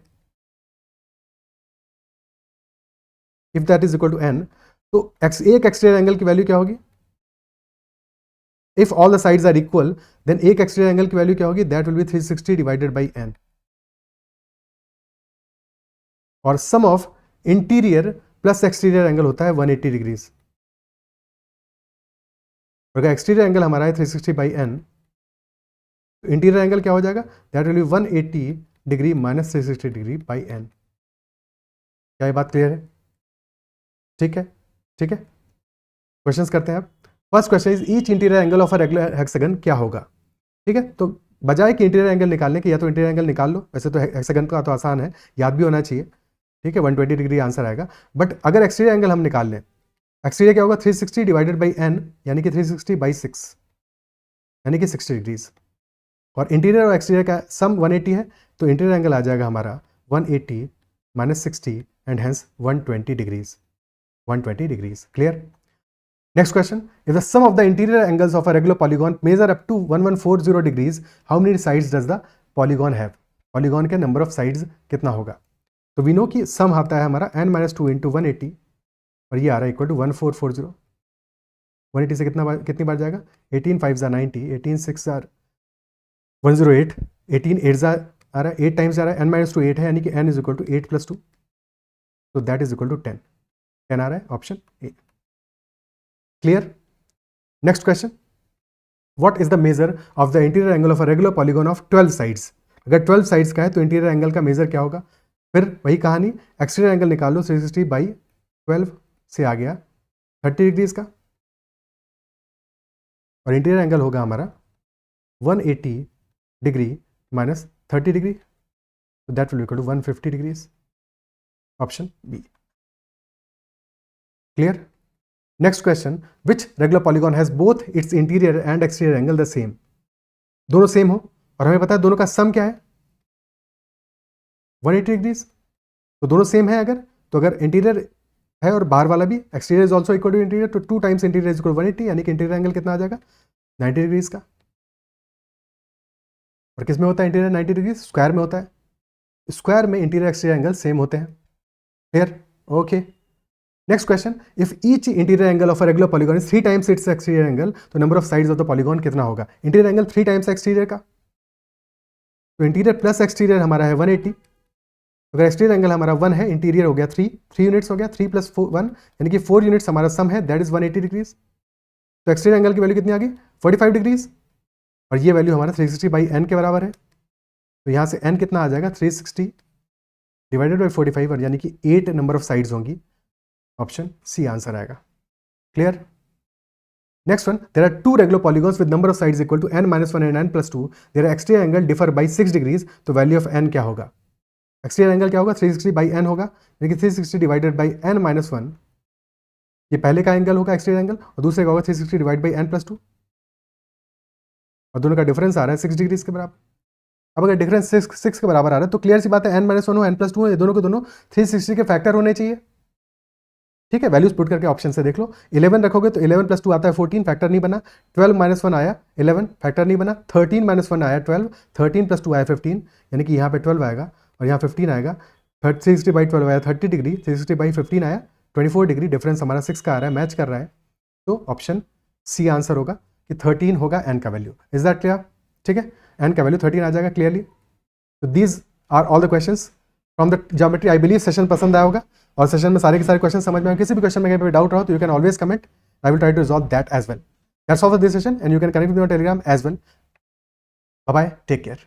if that is equal to n, तो एक एक्सटीरियर एंगल की वैल्यू क्या होगी, if all the sides are equal, then एक एक्सटीरियर एंगल की वैल्यू क्या होगी, that will be 360 divided by n, और sum of interior plus exterior angle होता है 180 डिग्रीज। अगर एक्सटीरियर एंगल हमारा है 360 बाई n, तो इंटीरियर एंगल क्या हो जाएगा, that will B 180 degree minus 360 degree by n। क्या ये बात क्लियर है? ठीक है, ठीक है, क्वेश्चंस करते हैं अब। First question is each interior angle of a regular hexagon क्या होगा, ठीक है, तो बजाय कि इंटीरियर एंगल निकालने के, या तो इंटीरियर एंगल निकाल लो, वैसे तो हेक्सागन का तो आसान है, याद भी होना चाहिए, ठीक है, 120 डिग्री आंसर आएगा, बट अगर एक्सटीरियर एंगल हम निकाल लें, एक्सटीरियर क्या होगा, 360 डिवाइडेड बाई n, यानी कि 360 बाई 6, यानी कि 60 डिग्रीज, और इंटीरियर और एक्सटीरियर का सम 180 है, तो इंटीरियर एंगल आ जाएगा हमारा 180 minus 60 and hence 120 degrees, 120 degrees. Clear? Next question, if the sum of the interior angles of a regular polygon measure up to 1140 degrees, how many sides does the polygon have, polygon के number of sides कितना होगा, तो we know कि सम आता है हमारा n minus 2 into 180, और ये आ रहा है इक्वल टू 1440, 180 से कितनी बार जाएगा, 18 5 जार 90, 18 6 जार 108, 18 8 जार आ रहा है, 8 टाइम्स आ रहा है, n माइनस 2 8 है, यानी कि n is equal to 8 plus 2, तो दैट इज इक्वल टू 10, 10 आ रहा है, option A. Clear? Next question, what is the measure of the interior angle of a regular polygon of 12 sides, अगर 12 साइड्स का है तो इंटीरियर एंगल का major क्या होगा, फिर वही कहानी, एक्सटीरियर एंगल निकाल लो, 360 बाई 12 से आ गया 30 डिग्रीज का, और इंटीरियर एंगल होगा हमारा 180 डिग्री माइनस 30 डिग्री, तो that will equal to 150 degrees, option B. Clear? Next question, which regular polygon has both its interior and exterior angle the same, दोनों same हो, और हमें पता है दोनों का सम क्या है, 180 डिग्रीज, तो दोनों सेम है अगर, तो अगर इंटीरियर है और बाहर वाला भी, exterior is also equal to interior, तो 2 टाइम्स इंटीरियर इज इक्वल 180, यानी कि इंटीरियर एंगल कितना आ जाएगा, 90 डिग्रीज का, और किस में होता है इंटीरियर 90 डिग्री, स्क्वायर में होता है, स्क्वायर में इंटीरियर एक्सटीरियर एंगल सेम होते हैं। Clear? Okay, next question, if each interior angle of a regular polygon is 3 times its exterior angle, तो number of sides of the polygon कितना होगा, interior angle 3 times exterior का, तो interior plus exterior हमारा है 180, अगर एक्सटीरियर एंगल हमारा 1 है, इंटीरियर हो गया 3 यूनिट्स हो गया, 3 प्लस 1, यानी कि 4 यूनिट्स हमारा सम है, दैट इज 180 डिग्रीज, तो एक्सटीरियर एंगल की वैल्यू कितनी आ गई, 45 डिग्रीज, और ये वैल्यू हमारा 360 बाई n के बराबर है, तो यहाँ से n कितना आ जाएगा 360 डिवाइडेड बाई 45 और यानी कि 8 नंबर ऑफ साइड्स होंगी। ऑप्शन सी आंसर आएगा। Clear? Next one, there are two regular polygons with number of sides equal to n-1 and n+2, their exterior angle differ by 6 degrees, तो value of n क्या होगा? Exterior angle क्या होगा? 360 by n होगा, यानी कि 360 divided by n-1, ये पहले का एंगल होगा एक्सटीरियर एंगल, और दूसरे का होगा 360 डिवाइड बाई n+2, और दोनों का डिफरेंस आ रहा है 6 डिग्रीज के बराबर। अब अगर डिफरेंस 6 के बराबर आ रहा है तो क्लियर सी बात है n-1 हो n+2 हो, ये दोनों के दोनों 360 के फैक्टर होने चाहिए। ठीक है, वैल्यूज पुट करके ऑप्शन से देख लो। 11 रखोगे तो 11 + 2 आता है 14, फैक्टर नहीं बना। 12 - 1 आया 11, फैक्टर नहीं बना। 13 - 1 आया 12, 13 + 2 आया 15, यानी कि यहाँ पे 12 आएगा और यहाँ 15 आएगा। 360 बाई 12 आया 30 डिग्री, 360 बाई 15 आया 24 डिग्री, डिफरेंस हमारा 6 का आ रहा है, मैच कर रहा है। तो ऑप्शन सी आंसर होगा कि 13 होगा n का वैल्यू। Is that clear? ठीक है, n का वैल्यू 13 आ जाएगा क्लियरली। तो these are all the questions from the geometry. I believe session पसंद आया होगा और सेशन में सारे के सारे क्वेश्चन समझ में आए। किसी भी क्वेश्चन में कहीं पे डाउट रहो तो you can always comment, I will try to resolve that as well. That's all for this session and you can connect with me on Telegram as well. Bye bye, take care.